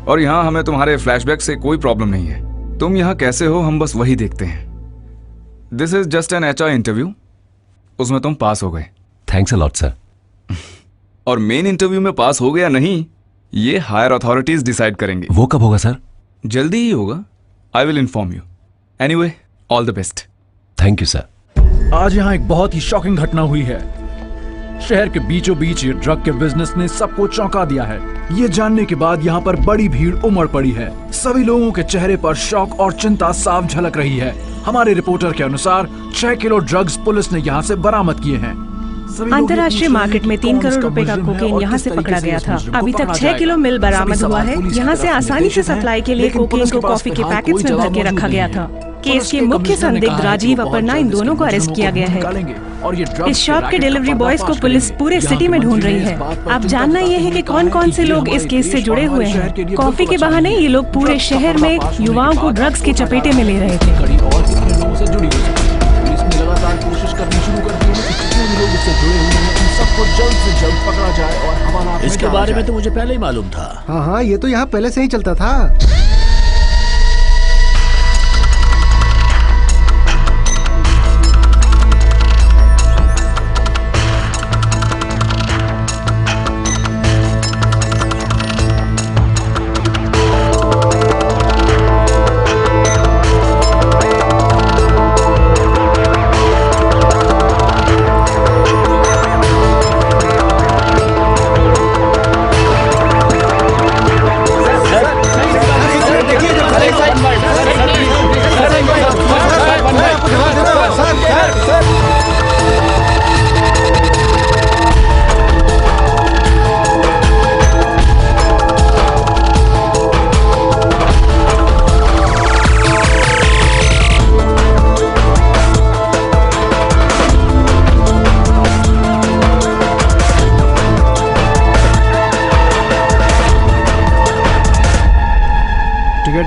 और यहाँ हमें तुम्हारे फ्लैशबैक से कोई प्रॉब्लम नहीं है। तुम यहाँ कैसे हो हम बस वही देखते हैं। This is just an HR interview, उसमें तुम पास हो गए। Thanks a lot sir. और मेन इंटरव्यू में पास हो गया नहीं, ये हायर अथॉरिटीज डिसाइड करेंगे। वो कब होगा सर? जल्दी ही होगा। I will inform you. Anyway all the best. Thank you sir. आज यहाँ एक बहुत ही शॉकिंग घटना हुई है। शहर के बीचों बीच ये ड्रग के बिजनेस ने सबको चौंका दिया है। ये जानने के बाद यहाँ पर बड़ी भीड़ उमड़ पड़ी है। सभी लोगों के चेहरे पर शौक और चिंता साफ झलक रही है। हमारे रिपोर्टर के अनुसार 6 किलो ड्रग्स पुलिस ने यहाँ से बरामद किए हैं। अंतर्राष्ट्रीय मार्केट में 3 करोड़ रुपए का कोकेन यहाँ से पकड़ा गया था। अभी तक 6 किलो मिल बरामद हुआ है। यहाँ से आसानी से सप्लाई के लिए कोकेन को कॉफी के पैकेट्स में भर के रखा गया था। केस के मुख्य संदिग्ध राजीव अपर्णा इन दोनों को अरेस्ट किया गया है। इस शॉप के डिलीवरी बॉयज को पुलिस पूरे सिटी में ढूंढ रही है। अब जानना ये है कि कौन कौन से लोग इस केस से जुड़े हुए हैं। कॉफी के बहाने ये लोग पूरे शहर में युवाओं को ड्रग्स के चपेटे में ले रहे थे। इसके बारे में तो मुझे पहले ही मालूम था। हाँ, ये तो यहाँ पहले से ही चलता था।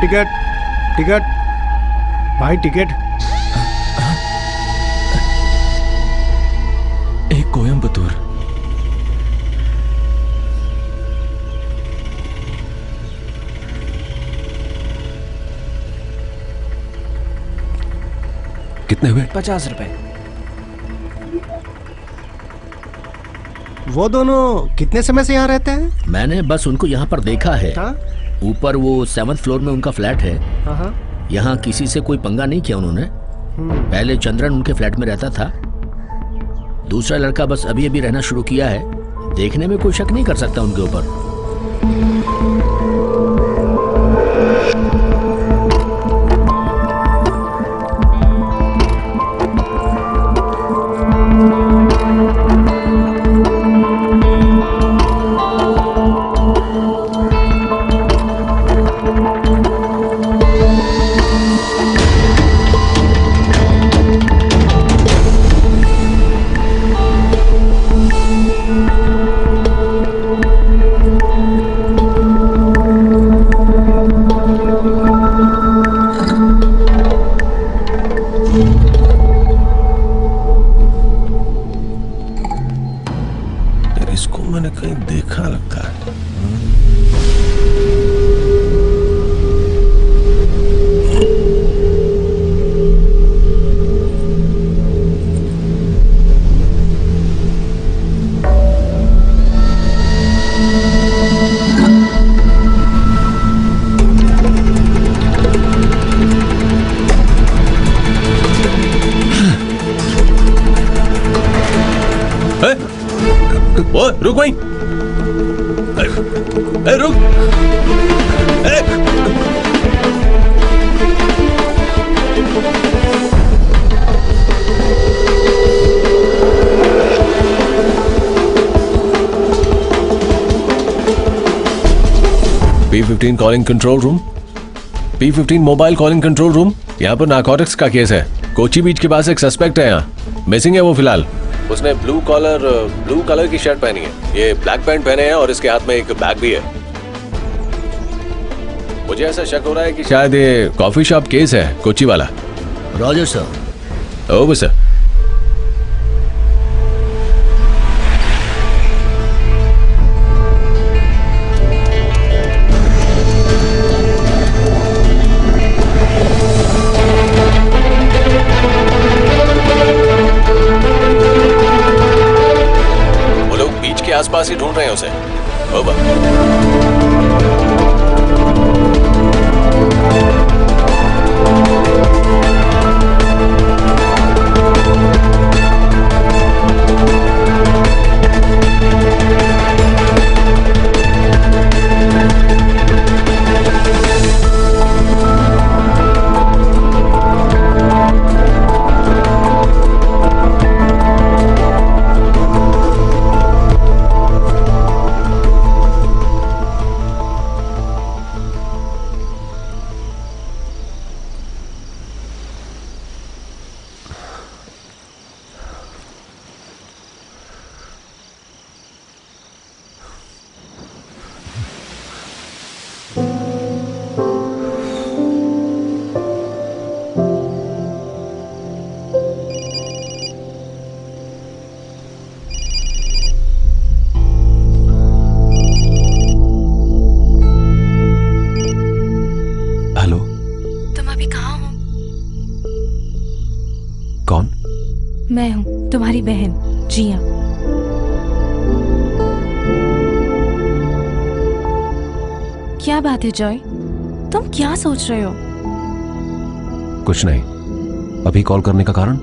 टिकट टिकट भाई, टिकट। एक कोयम्बतूर। कितने हुए? 50 रुपए। वो दोनों कितने समय से यहाँ रहते हैं? मैंने बस उनको यहाँ पर देखा है। ऊपर वो 7th फ्लोर में उनका फ्लैट है। यहाँ किसी से कोई पंगा नहीं किया उन्होंने। पहले चंद्रन उनके फ्लैट में रहता था। दूसरा लड़का बस अभी अभी रहना शुरू किया है। देखने में कोई शक नहीं कर सकता उनके ऊपर। ओ रुक वहीं। रुक। P15 calling control room. P15 mobile calling control room. यहाँ पर नारकोटिक्स का केस है। कोची बीच के पास एक सस्पेक्ट है, यहाँ मिसिंग है वो फिलहाल। उसने ब्लू कलर की शर्ट पहनी है, ये ब्लैक पैंट पहने हैं और इसके हाथ में एक बैग भी है। मुझे ऐसा शक हो रहा है कि शायद ये कॉफी शॉप केस है, कोची वाला। Roger sir. Over sir. आसपास ही ढूंढ रहे हैं उसे। ओवर। मैं हूँ तुम्हारी बहन जिया। क्या बात है जॉय, तुम क्या सोच रहे हो? कुछ नहीं। अभी कॉल करने का कारण?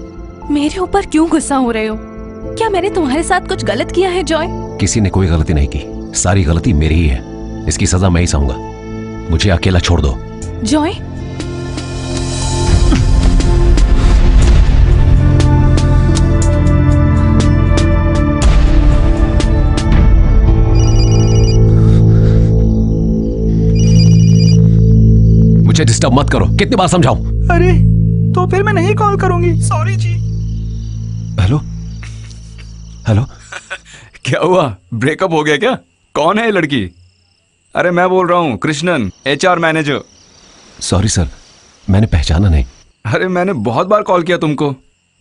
मेरे ऊपर क्यों गुस्सा हो रहे हो? क्या मैंने तुम्हारे साथ कुछ गलत किया है जॉय? किसी ने कोई गलती नहीं की, सारी गलती मेरी ही है। इसकी सजा मैं ही सहूंगा। मुझे अकेला छोड़ दो। जॉय, मुझे डिस्टर्ब मत करो। कितनी बार समझाऊं? अरे तो फिर मैं नहीं कॉल करूंगी, सॉरी जी। Hello hello. क्या हुआ, ब्रेकअप हो गया क्या? कौन है ये लड़की? अरे मैं बोल रहा हूँ Krishnan, HR manager. Sorry sir, मैंने पहचाना नहीं। अरे मैंने बहुत बार कॉल किया तुमको,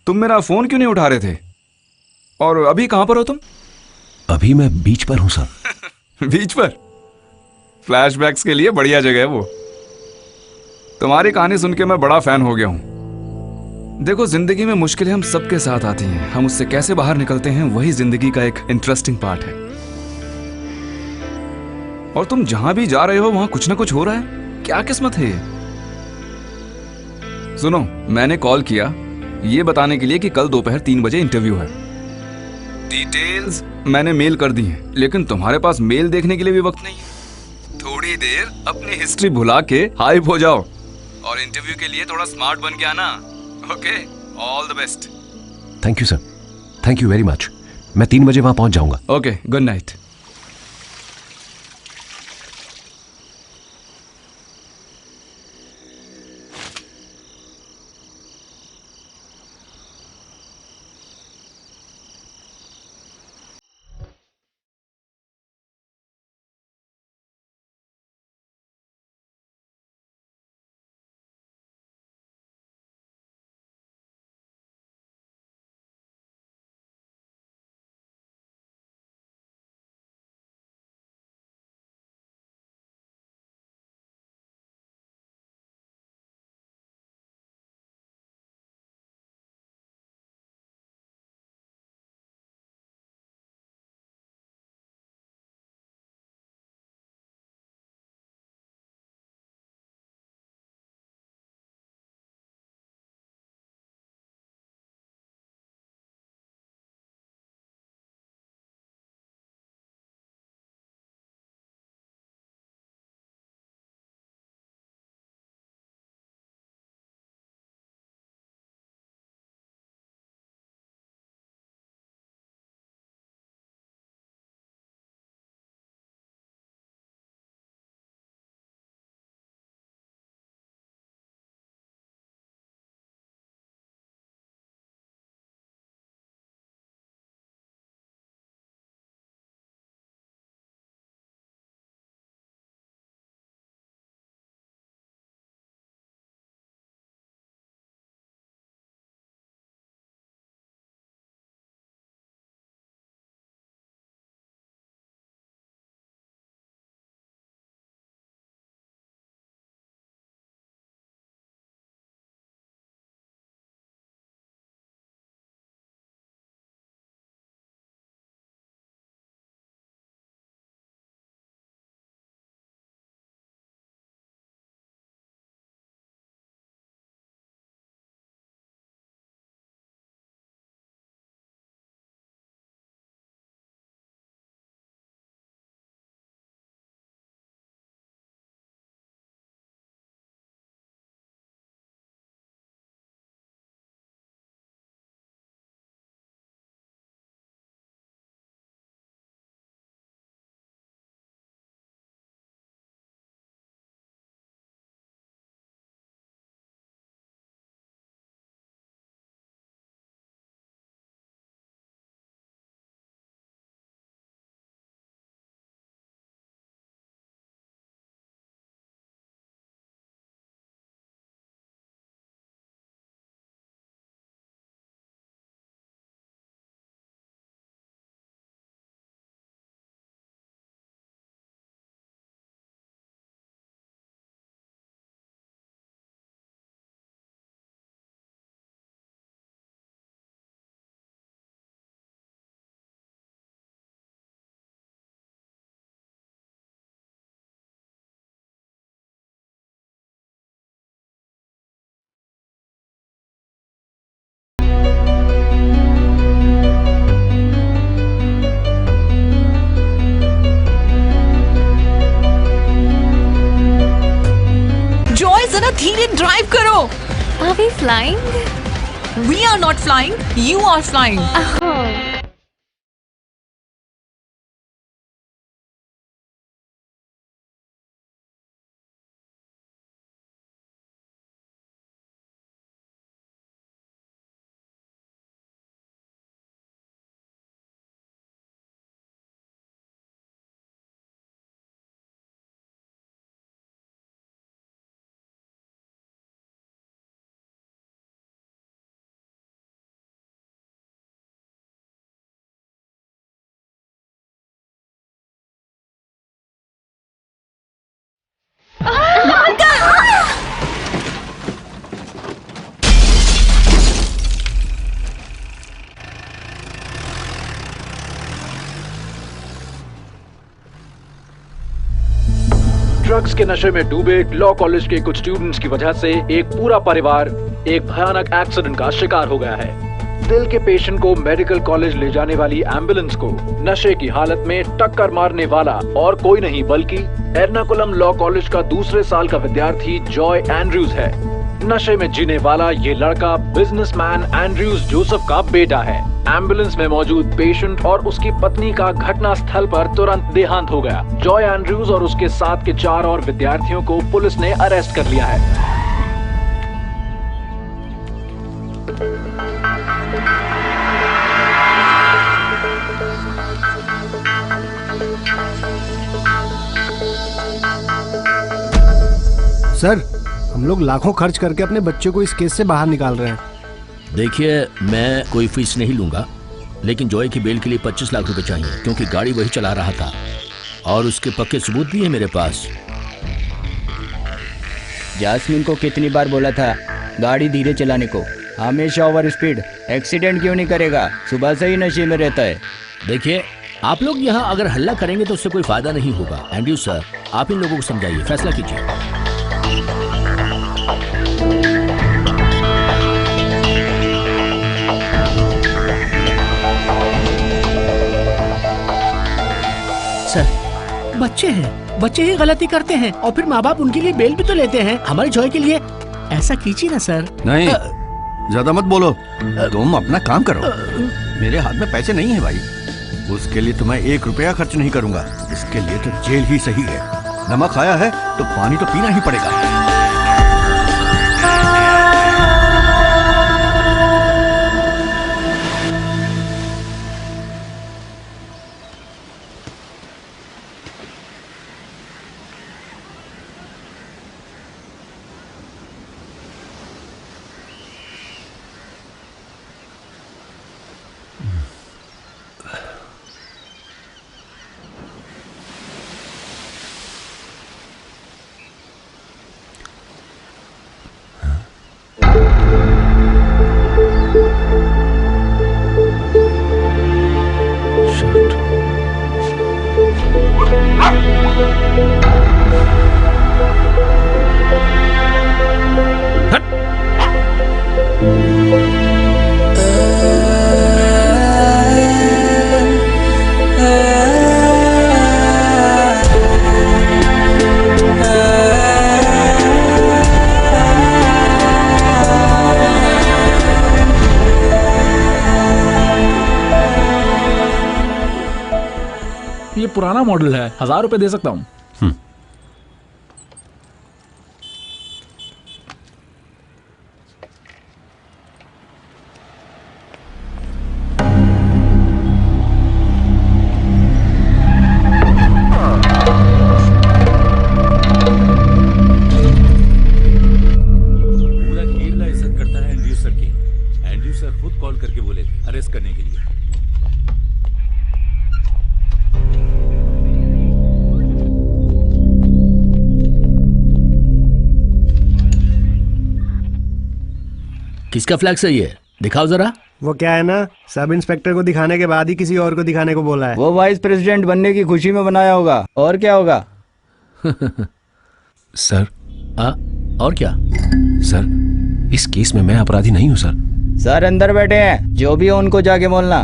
तुम मेरा फोन क्यों नहीं उठा रहे थे? और अभी कहां पर हो तुम? अभी मैं बीच पर हूं सर। बीच पर? फ्लैशबैक्स के लिए बढ़िया जगह है वो। तुम्हारी कहानी सुन के मैं बड़ा फैन हो गया हूं। देखो, जिंदगी में मुश्किलें हम सबके साथ आती हैं, हम उससे कैसे बाहर निकलते हैं वही जिंदगी का एक इंटरेस्टिंग पार्ट है। और तुम जहां भी जा रहे हो वहां कुछ ना कुछ हो रहा है। क्या किस्मत है ये। सुनो, मैंने कॉल किया ये बताने के लिए कि कल दोपहर 3 बजे इंटरव्यू है। डिटेल्स मैंने मेल कर दी हैं, लेकिन तुम्हारे पास मेल देखने के लिए भी वक्त नहीं है। थोड़ी देर अपनी हिस्ट्री भुला के हाइप हो जाओ और इंटरव्यू के लिए थोड़ा स्मार्ट बन के आना। Okay, all the best. Thank you sir, thank you very much. मैं 3 बजे वहां पहुंच जाऊंगा। Okay, good night. धीरे ड्राइव करो। Are we flying? We are not flying. You are flying. Drugs के नशे में डूबे लॉ कॉलेज के कुछ स्टूडेंट्स की वजह से एक पूरा परिवार एक भयानक एक्सीडेंट का शिकार हो गया है। दिल के पेशेंट को मेडिकल कॉलेज ले जाने वाली एम्बुलेंस को नशे की हालत में टक्कर मारने वाला और कोई नहीं बल्कि एर्नाकुलम लॉ कॉलेज का दूसरे साल का विद्यार्थी जॉय एंड्रयूज है। नशे में जीने वाला ये लड़का बिजनेसमैन एंड्रयूज जोसेफ का बेटा है। एम्बुलेंस में मौजूद पेशेंट और उसकी पत्नी का घटना स्थल पर तुरंत देहांत हो गया। जॉय एंड्रयूज और उसके साथ के 4 और विद्यार्थियों को पुलिस ने अरेस्ट कर लिया है। सर, हम लोग लाखों खर्च करके अपने बच्चे को इस केस से बाहर निकाल रहे हैं। देखिए, मैं कोई फीस नहीं लूंगा, लेकिन जॉय की बेल के लिए 25 लाख रुपए चाहिए, क्योंकि गाड़ी वही चला रहा था और उसके पक्के सबूत भी है मेरे पास। जास्मिन को कितनी बार बोला था गाड़ी धीरे चलाने को? हमेशा ओवर स्पीड। एक्सीडेंट क्यों नहीं करेगा? सुबह से ही नशे में रहता है। देखिए, आप लोग यहाँ अगर हल्ला करेंगे तो उससे कोई फायदा नहीं होगा। एंड्रयू सर, आप इन लोगों को समझाइए, फैसला कीजिए। बच्चे ही गलती करते हैं और फिर माँ बाप उनके लिए बेल भी तो लेते हैं। हमारे जॉय के लिए ऐसा कीजिए ना सर। नहीं, ज्यादा मत बोलो। तुम अपना काम करो। मेरे हाथ में पैसे नहीं है भाई। उसके लिए तो मैं 1 रुपया खर्च नहीं करूंगा। इसके लिए तो जेल ही सही है। नमक खाया है तो पानी तो पीना ही पड़ेगा। ये पुराना मॉडल है, 1000 रुपए दे सकता हूँ। पूरा केरला इज्जत करता है एंड्रयू सर की। एंड्रयू सर खुद कॉल करके बोले थे अरेस्ट करने के लिए। किसका फ्लैग सही है? दिखाओ जरा। वो क्या है ना, सब इंस्पेक्टर को दिखाने के बाद ही किसी और को दिखाने को बोला है। वो वाइस प्रेसिडेंट बनने की खुशी में बनाया होगा, और क्या होगा। सर। और क्या? सर, इस केस में मैं अपराधी नहीं हूँ सर। सर अंदर बैठे हैं, जो भी हो उनको जाके बोलना।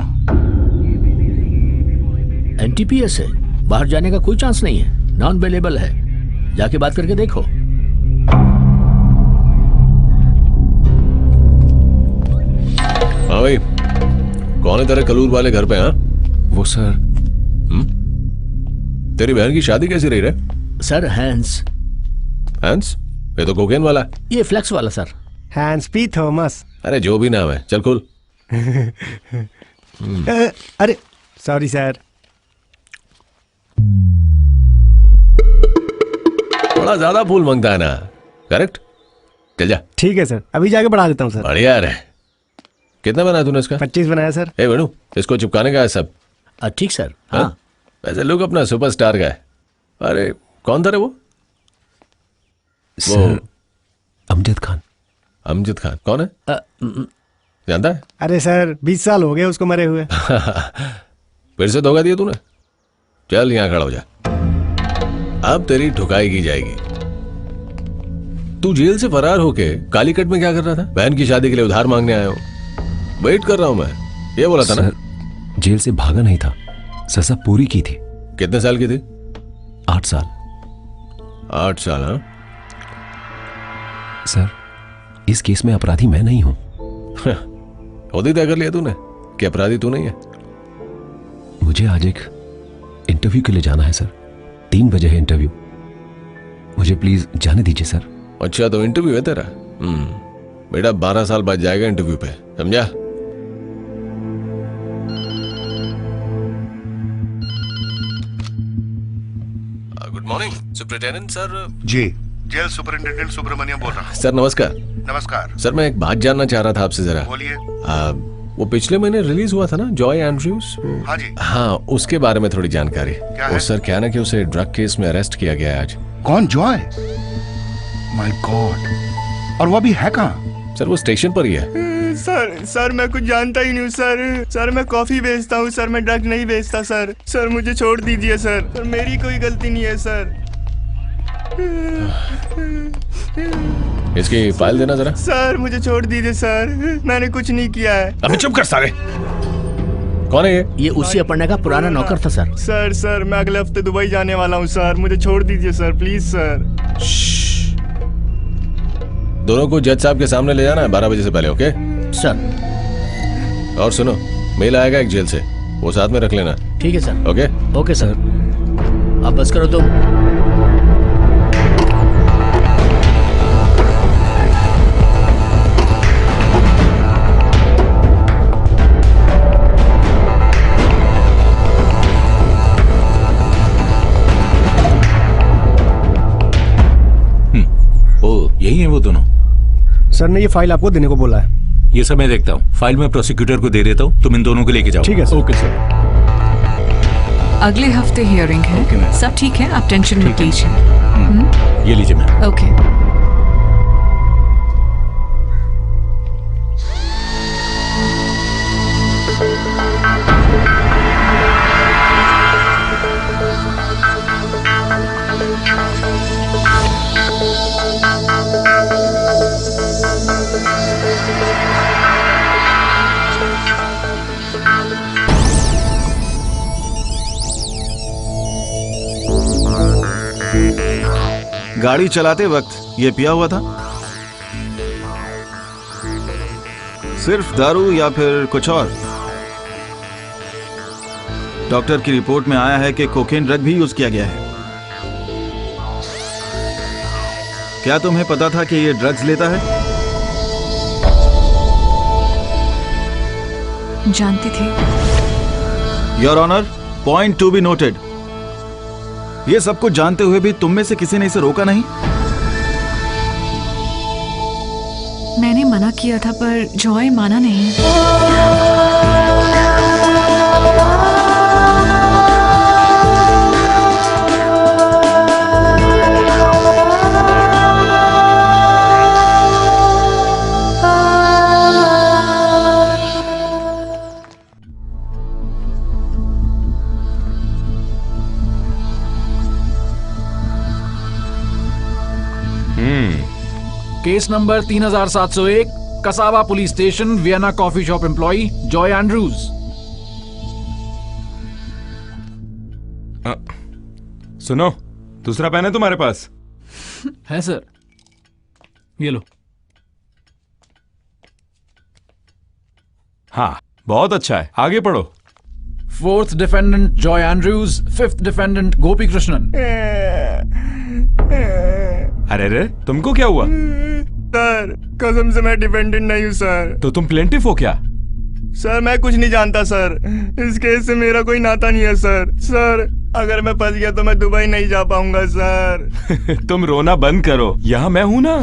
एनटीपीएस है, बाहर जाने का कोई चांस नहीं है, नॉन अवेलेबल है। जाके बात करके देखो। कौन है तेरे कलूर वाले घर पे? हाँ, वो सर। तेरी बहन की शादी कैसी रही रे? Sir Hans. हैंस? ये तो कोकेन वाला है। ये फ्लेक्स वाला सर। Hence P Thomas. अरे जो भी नाम है, चल खुल। अरे सॉरी सर। थोड़ा ज्यादा फूल मांगता है ना, करेक्ट? चल जा। ठीक है सर, अभी जाके बढ़ा देता हूँ सर। बढ़िया है। कितना बनाया तूने इसका? 25 बनाया सर। ए वेणु, इसको चिपकाने का है सब। ठीक सर। हाँ। वैसे लुक अपना सुपरस्टार का है। अरे कौन था रे वो? अमजद खान। अमजद खान कौन है? जानता है? अरे सर 20 साल हो गए उसको मरे हुए। फिर से धोखा दिया तूने? चल यहाँ खड़ा हो जा, अब तेरी ठुकाई की जाएगी। तू जेल से फरार होके कालीकट में क्या कर रहा था? बहन की शादी के लिए उधार मांगने आया हूं, वेट कर रहा हूं मैं, ये बोला था ना? जेल से भागा नहीं था, सजा पूरी की थी। कितने साल की थी? 8 साल। 8 साल? हाँ सर, इस केस में अपराधी मैं नहीं हूं। खुद ही तय कर लिया तूने कि अपराधी तू नहीं है? मुझे आज एक इंटरव्यू के लिए जाना है सर। 3 बजे है इंटरव्यू, मुझे प्लीज जाने दीजिए सर। अच्छा तो इंटरव्यू है तेरा? बेटा 12 साल बाद जाएगा इंटरव्यू पे, समझा? Good morning superintendent sir. जी, जेल सुपरिटेंडेंट सुब्रमण्यम बोल रहा हूँ। सर नमस्कार। नमस्कार सर, मैं एक बात जानना चाह रहा था आपसे जरा। बोलिए। वो पिछले महीने रिलीज हुआ था ना, जॉय एंड्रयूज? हाँ जी। हाँ, उसके बारे में थोड़ी जानकारी। क्या वो है? सर क्या ना कि उसे ड्रग केस में अरेस्ट किया गया है आज। कौन? जॉय? माय गॉड, और वो अभी है कहाँ? सर वो स्टेशन पर ही है। सर मैं कुछ जानता ही नहीं हूँ सर मैं कॉफी बेचता हूँ सर, मैं ड्रग नहीं बेचता सर मुझे छोड़ दीजिए सर मेरी कोई गलती नहीं है सर। इसकी फाइल देना जरा। सर मुझे छोड़ दीजिए सर, मैंने कुछ नहीं किया है। अबे चुप कर सारे। कौन है ये? ये उसी अपर्णा का पुराना नौकर था सर। सर मैं अगले हफ्ते दुबई जाने वाला हूँ सर, मुझे छोड़ दीजिए सर प्लीज सर। दोनों को जज साहब के सामने ले जाना है 12 बजे से पहले, ओके सर? और सुनो, मेल आएगा एक जेल से, वो साथ में रख लेना। ठीक है सर। ओके ओके सर, अब बस करो तुम। यही है वो दोनों? सर ने ये फाइल आपको देने को बोला है। ये सब मैं देखता हूँ, फाइल में प्रोसिक्यूटर को दे देता हूँ, तुम इन दोनों को लेके जाओ। ठीक है सर। Okay sir. अगले हफ्ते हियरिंग है, सब ठीक है, आप टेंशन मत लीजिए। ये लीजिए मैम। ओके। गाड़ी चलाते वक्त ये पिया हुआ था? सिर्फ दारू या फिर कुछ और? डॉक्टर की रिपोर्ट में आया है कि कोकेन ड्रग भी यूज किया गया है। क्या तुम्हें पता था कि ये ड्रग्स लेता है? जानती थी। Your honour, point to be noted. ये सब कुछ जानते हुए भी तुम में से किसी ने इसे रोका नहीं? मैंने मना किया था पर जॉय माना नहीं। Case number 3701, Kasaba police station, Vienna coffee shop employee Joy Andrews. सुनो, दूसरा पेन है तुम्हारे पास? है सर, ये लो। हाँ, बहुत अच्छा है, आगे पढ़ो। Fourth defendant Joy Andrews, fifth defendant Gopi Krishnan. अरे रे, तुमको क्या हुआ? सर कसम से मैं डिपेंडेंट नहीं हूँ सर। तो तुम प्लेंटिफ हो क्या? सर मैं कुछ नहीं जानता सर, इस केस से मेरा कोई नाता नहीं है सर। सर अगर मैं फंस गया तो मैं दुबई नहीं जा पाऊंगा सर। तुम रोना बंद करो, यहाँ मैं हूं ना।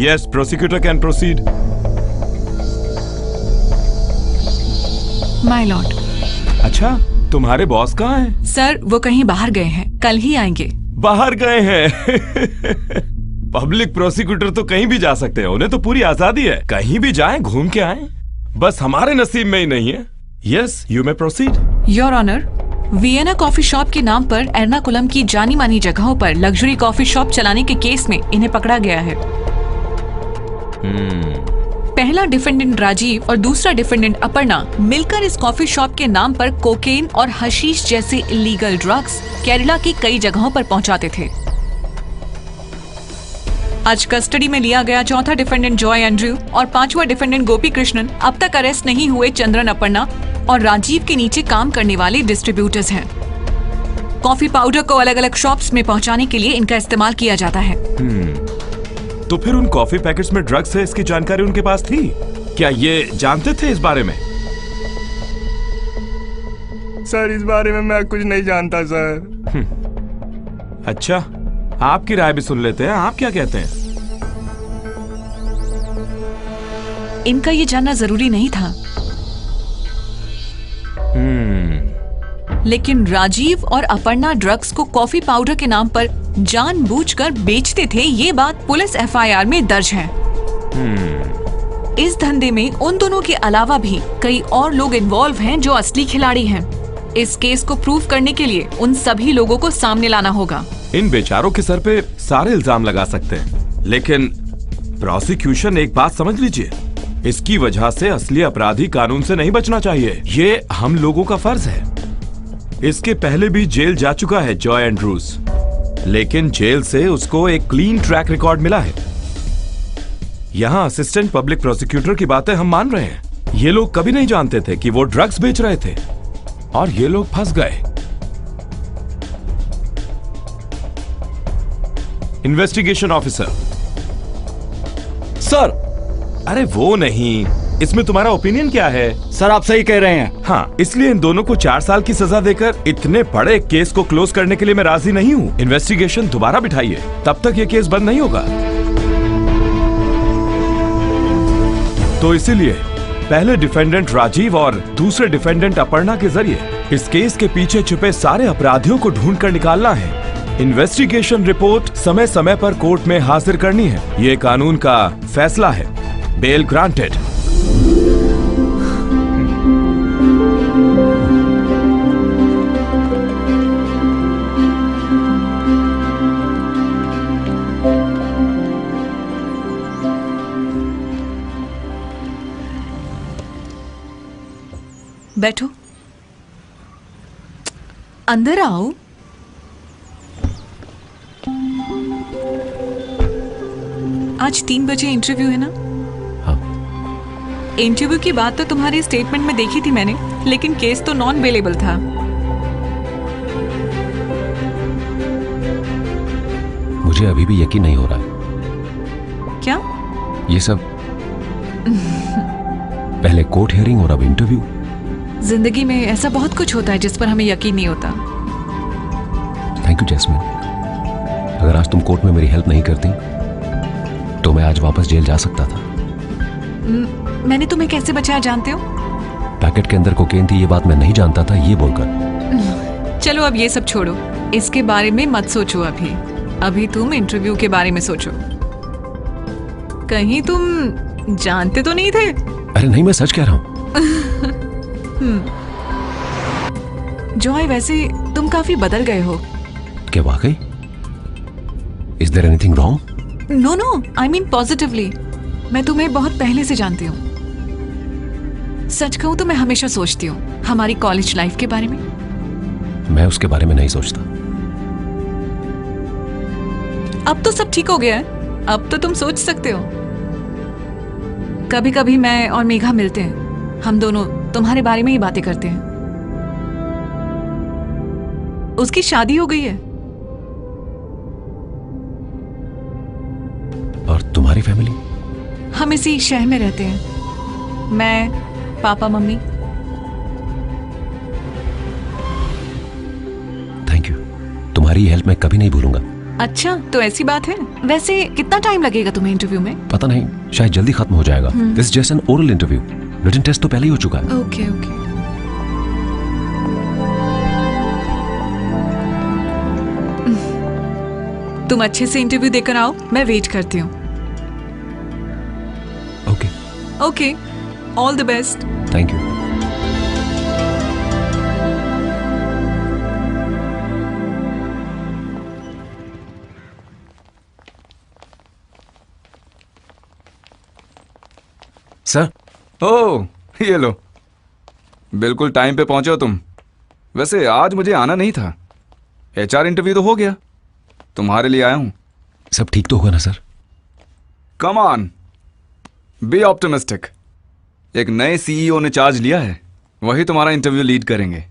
Yes, prosecutor can proceed. My Lord. अच्छा, तुम्हारे बॉस कहाँ हैं? सर वो कहीं बाहर गए हैं, कल ही आएंगे। बाहर गए हैं? पब्लिक प्रोसिक्यूटर तो कहीं भी जा सकते हैं, उन्हें तो पूरी आजादी है, कहीं भी जाएं, घूम के आएं। बस हमारे नसीब में ही नहीं है। Yes, you may proceed. Your honour, Vienna coffee shop के नाम पर एर्नाकुलम की जानी मानी जगहों पर लग्जरी कॉफी शॉप चलाने के केस में इन्हें पकड़ा गया है। पहला डिफेंडेंट राजीव और दूसरा डिफेंडेंट अपर्णा मिलकर इस कॉफी शॉप के नाम पर कोकेन और हशीश जैसे इलीगल ड्रग्स केरला की कई जगहों पर पहुंचाते थे। आज कस्टडी में लिया गया चौथा डिफेंडेंट जॉय एंड्रयू और पांचवा डिफेंडेंट गोपी कृष्णन अब तक अरेस्ट नहीं हुए चंद्रन अपर्णा और राजीव के नीचे काम करने वाले डिस्ट्रीब्यूटर्स हैं। कॉफी पाउडर को अलग अलग शॉप्स में पहुंचाने के लिए इनका इस्तेमाल किया जाता है। तो फिर उन कॉफी पैकेट्स में ड्रग्स है, इसकी जानकारी उनके पास थी क्या? ये जानते थे इस बारे में? सर इस बारे में मैं कुछ नहीं जानता सर। अच्छा, आपकी राय भी सुन लेते हैं, आप क्या कहते हैं? इनका ये जानना जरूरी नहीं था, लेकिन राजीव और अपर्णा ड्रग्स को कॉफी पाउडर के नाम पर जानबूझकर बेचते थे, ये बात पुलिस एफआईआर में दर्ज है। इस धंधे में उन दोनों के अलावा भी कई और लोग इन्वॉल्व हैं जो असली खिलाड़ी हैं। इस केस को प्रूव करने के लिए उन सभी लोगों को सामने लाना होगा। इन बेचारों के सर पे सारे इल्जाम लगा सकते हैं, लेकिन प्रोसिक्यूशन एक बात समझ लीजिए, इसकी वजह से असली अपराधी कानून से नहीं बचना चाहिए। ये हम लोगों का फर्ज है। इसके पहले भी जेल जा चुका है जॉय एंड्रूज, लेकिन जेल से उसको एक क्लीन ट्रैक रिकॉर्ड मिला है। यहाँ असिस्टेंट पब्लिक प्रोसिक्यूटर की बातें हम मान रहे हैं। ये लोग कभी नहीं जानते थे कि वो ड्रग्स बेच रहे थे और ये लोग फंस गए। Investigation officer. सर। अरे वो नहीं, इसमें तुम्हारा ओपिनियन क्या है? सर आप सही कह रहे हैं। हाँ, इसलिए इन दोनों को 4 साल की सजा देकर इतने बड़े केस को क्लोज करने के लिए मैं राजी नहीं हूँ। इन्वेस्टिगेशन दोबारा बिठाइए, तब तक ये केस बंद नहीं होगा। तो इसीलिए पहले डिफेंडेंट राजीव और दूसरे डिफेंडेंट अपर्णा के जरिए इस केस के पीछे छुपे सारे अपराधियों को ढूंढ कर निकालना है। इन्वेस्टिगेशन रिपोर्ट समय समय पर कोर्ट में हाजिर करनी है। ये कानून का फैसला है। Bell granted. बैठो, अंदर आओ। आज 3 बजे इंटरव्यू है ना? हाँ। इंटरव्यू की बात तो तुम्हारे स्टेटमेंट में देखी थी मैंने, लेकिन केस तो नॉन बेलेबल था। मुझे अभी भी यकीन नहीं हो रहा है। क्या? ये सब पहले कोर्ट हियरिंग और अब इंटरव्यू। जिंदगी में ऐसा बहुत कुछ होता है जिस पर हमें यकीन नहीं होता। Thank you Jasmine. अगर आज तुम कोर्ट में मेरी हेल्प नहीं करती तो मैं आज वापस जेल जा सकता था। मैंने तुम्हें कैसे बचाया जानते हो? पैकेट के अंदर कोकेन थी, ये बात मैं नहीं जानता था, ये बोलकर। चलो अब ये सब छोड़ो, इसके बारे में मत सोचो। अभी तुम इंटरव्यू के बारे में सोचो। कहीं तुम जानते तो नहीं थे? अरे नहीं, मैं सच कह रहा हूँ। जॉय, वैसे तुम काफी बदल गए हो। क्या वाकई? Is there anything wrong? No no, I mean positively. मैं तुम्हें बहुत पहले से जानती हूँ। सच कहूँ तो मैं हमेशा सोचती हूँ हमारी कॉलेज लाइफ के बारे में। मैं उसके बारे में नहीं सोचता। अब तो सब ठीक हो गया है, अब तो तुम सोच सकते हो। कभी कभी मैं और मेघा मिलते हैं, हम दोनों तुम्हारे बारे में ही बातें करते हैं। उसकी शादी हो गई है। और तुम्हारी फैमिली? हम इसी शहर में रहते हैं, मैं, पापा, मम्मी। थैंक यू, तुम्हारी हेल्प मैं कभी नहीं भूलूंगा। अच्छा, तो ऐसी बात है। वैसे कितना टाइम लगेगा तुम्हें इंटरव्यू में? पता नहीं, शायद जल्दी खत्म हो जाएगा। This just an oral interview, written test तो पहले ही हो चुका है। Okay okay. तुम अच्छे से इंटरव्यू देकर आओ, मैं वेट करती हूँ। Okay okay, all the best. Thank you. Sir. Oh, ये लो, बिल्कुल टाइम पे पहुंचे हो तुम। वैसे आज मुझे आना नहीं था, HR इंटरव्यू तो हो गया, तुम्हारे लिए आया हूं। सब ठीक तो हुआ ना sir? Come on, be optimistic. एक नए CEO ने चार्ज लिया है, वही तुम्हारा इंटरव्यू लीड करेंगे।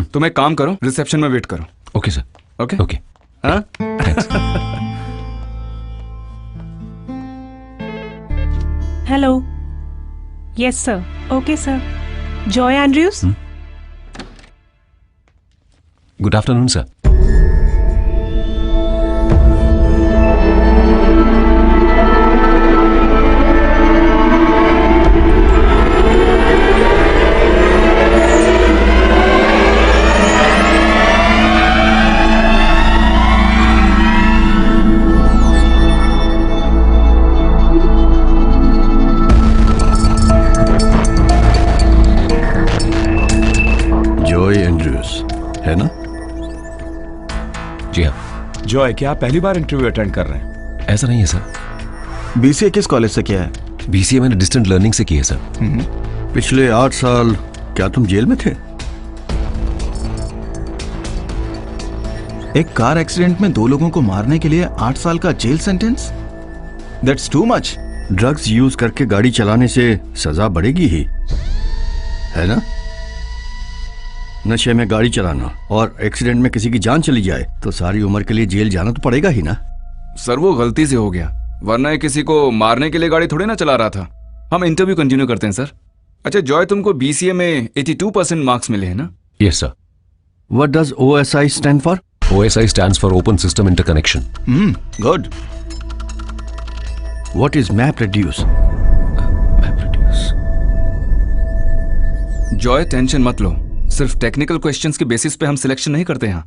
तुम एक काम करो, रिसेप्शन में वेट करो। Okay sir. Okay okay. हाँ? Hello. Yes sir. Okay sir. Joy Andrews. Good afternoon sir. है ना? जी हाँ। जॉय, क्या आप पहली बार इंटरव्यू अटेंड कर रहे हैं? ऐसा नहीं है सर। BCA किस कॉलेज से किया है? BCA मैंने डिस्टेंट लर्निंग से की है सर। पिछले 8 साल क्या तुम जेल में थे? एक कार एक्सीडेंट में 2 लोगों को मारने के लिए 8 साल का jail sentence? That's too much. Drugs use करके गाड़ी चलाने से सजा बढ़ेगी ही, है ना? नशे में गाड़ी चलाना और एक्सीडेंट में किसी की जान चली जाए तो सारी उम्र के लिए जेल जाना तो पड़ेगा ही ना। सर वो गलती से हो गया, वरना ये किसी को मारने के लिए गाड़ी थोड़ी ना चला रहा था। हम इंटरव्यू कंटिन्यू करते हैं सर। अच्छा जॉय, तुमको BCA में 82% मार्क्स मिले हैं ना? Yes sir. What does OSI stand for? OSI stands for Open System Interconnection. Good. What is MapReduce? Joy tension मत लो, सिर्फ टेक्निकल क्वेश्चंस के बेसिस पे हम सिलेक्शन नहीं करते हैं।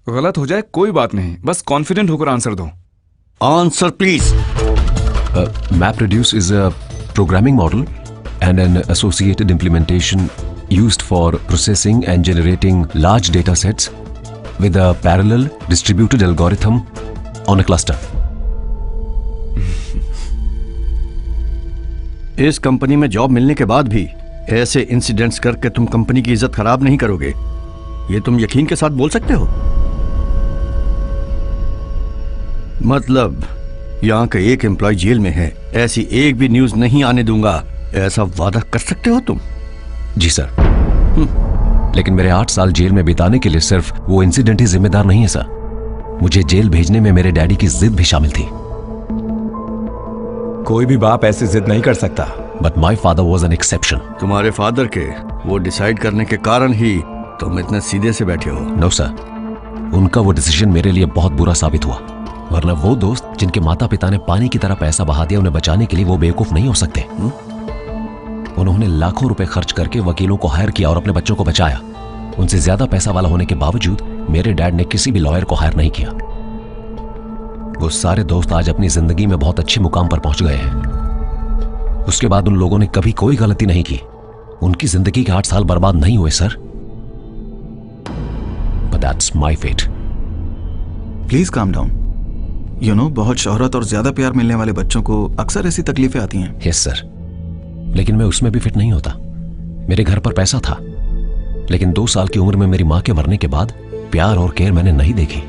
गलत हो जाए कोई बात नहीं, बस कॉन्फिडेंट होकर आंसर दो। Answer please. MapReduce is a programming model and an associated implementation used for processing and generating large data sets with a parallel distributed algorithm on a cluster. इस कंपनी में जॉब मिलने के बाद भी ऐसे incidents करके तुम कंपनी की इज्जत खराब नहीं करोगे, ये तुम यकीन के साथ बोल सकते हो? मतलब यहाँ का एक एम्प्लॉय जेल में है, ऐसी एक भी न्यूज नहीं आने दूंगा, ऐसा वादा कर सकते हो तुम? जी सर। लेकिन मेरे 8 साल जेल में बिताने के लिए सिर्फ वो इंसिडेंट ही जिम्मेदार नहीं है सर। मुझे जेल भेजने में मेरे डैडी की जिद भी शामिल थी। कोई भी बाप ऐसी जिद नहीं कर सकता। But my father was an exception. तुम्हारे फादर के वो डिसाइड करने के कारण ही तुम इतने सीधे से बैठे हो। नो सर, उनका वो डिसीजन मेरे लिए बहुत बुरा साबित हुआ, वरना वो दोस्त जिनके माता पिता ने पानी की तरह पैसा बहा दिया, उन्हें बचाने के लिए वो बेवकूफ नहीं हो सकते। उन्होंने लाखों रुपए खर्च करके वकीलों को हायर किया और अपने बच्चों को बचाया। उनसे ज्यादा पैसा वाला होने के बावजूद मेरे डैड ने किसी भी लॉयर को हायर नहीं किया। वो सारे दोस्त आज अपनी जिंदगी में बहुत अच्छे मुकाम पर पहुंच गए हैं। उसके बाद उन लोगों ने कभी कोई गलती नहीं की। उनकी जिंदगी के 8 साल बर्बाद नहीं हुए sir. But that's my fate. Please calm down. You know, बहुत शोहरत और ज्यादा प्यार मिलने वाले बच्चों को अक्सर ऐसी तकलीफें आती हैं। यस सर, लेकिन मैं उसमें भी फिट नहीं होता। मेरे घर पर पैसा था, लेकिन 2 साल की उम्र में मेरी माँ के मरने के बाद प्यार और केयर मैंने नहीं देखी।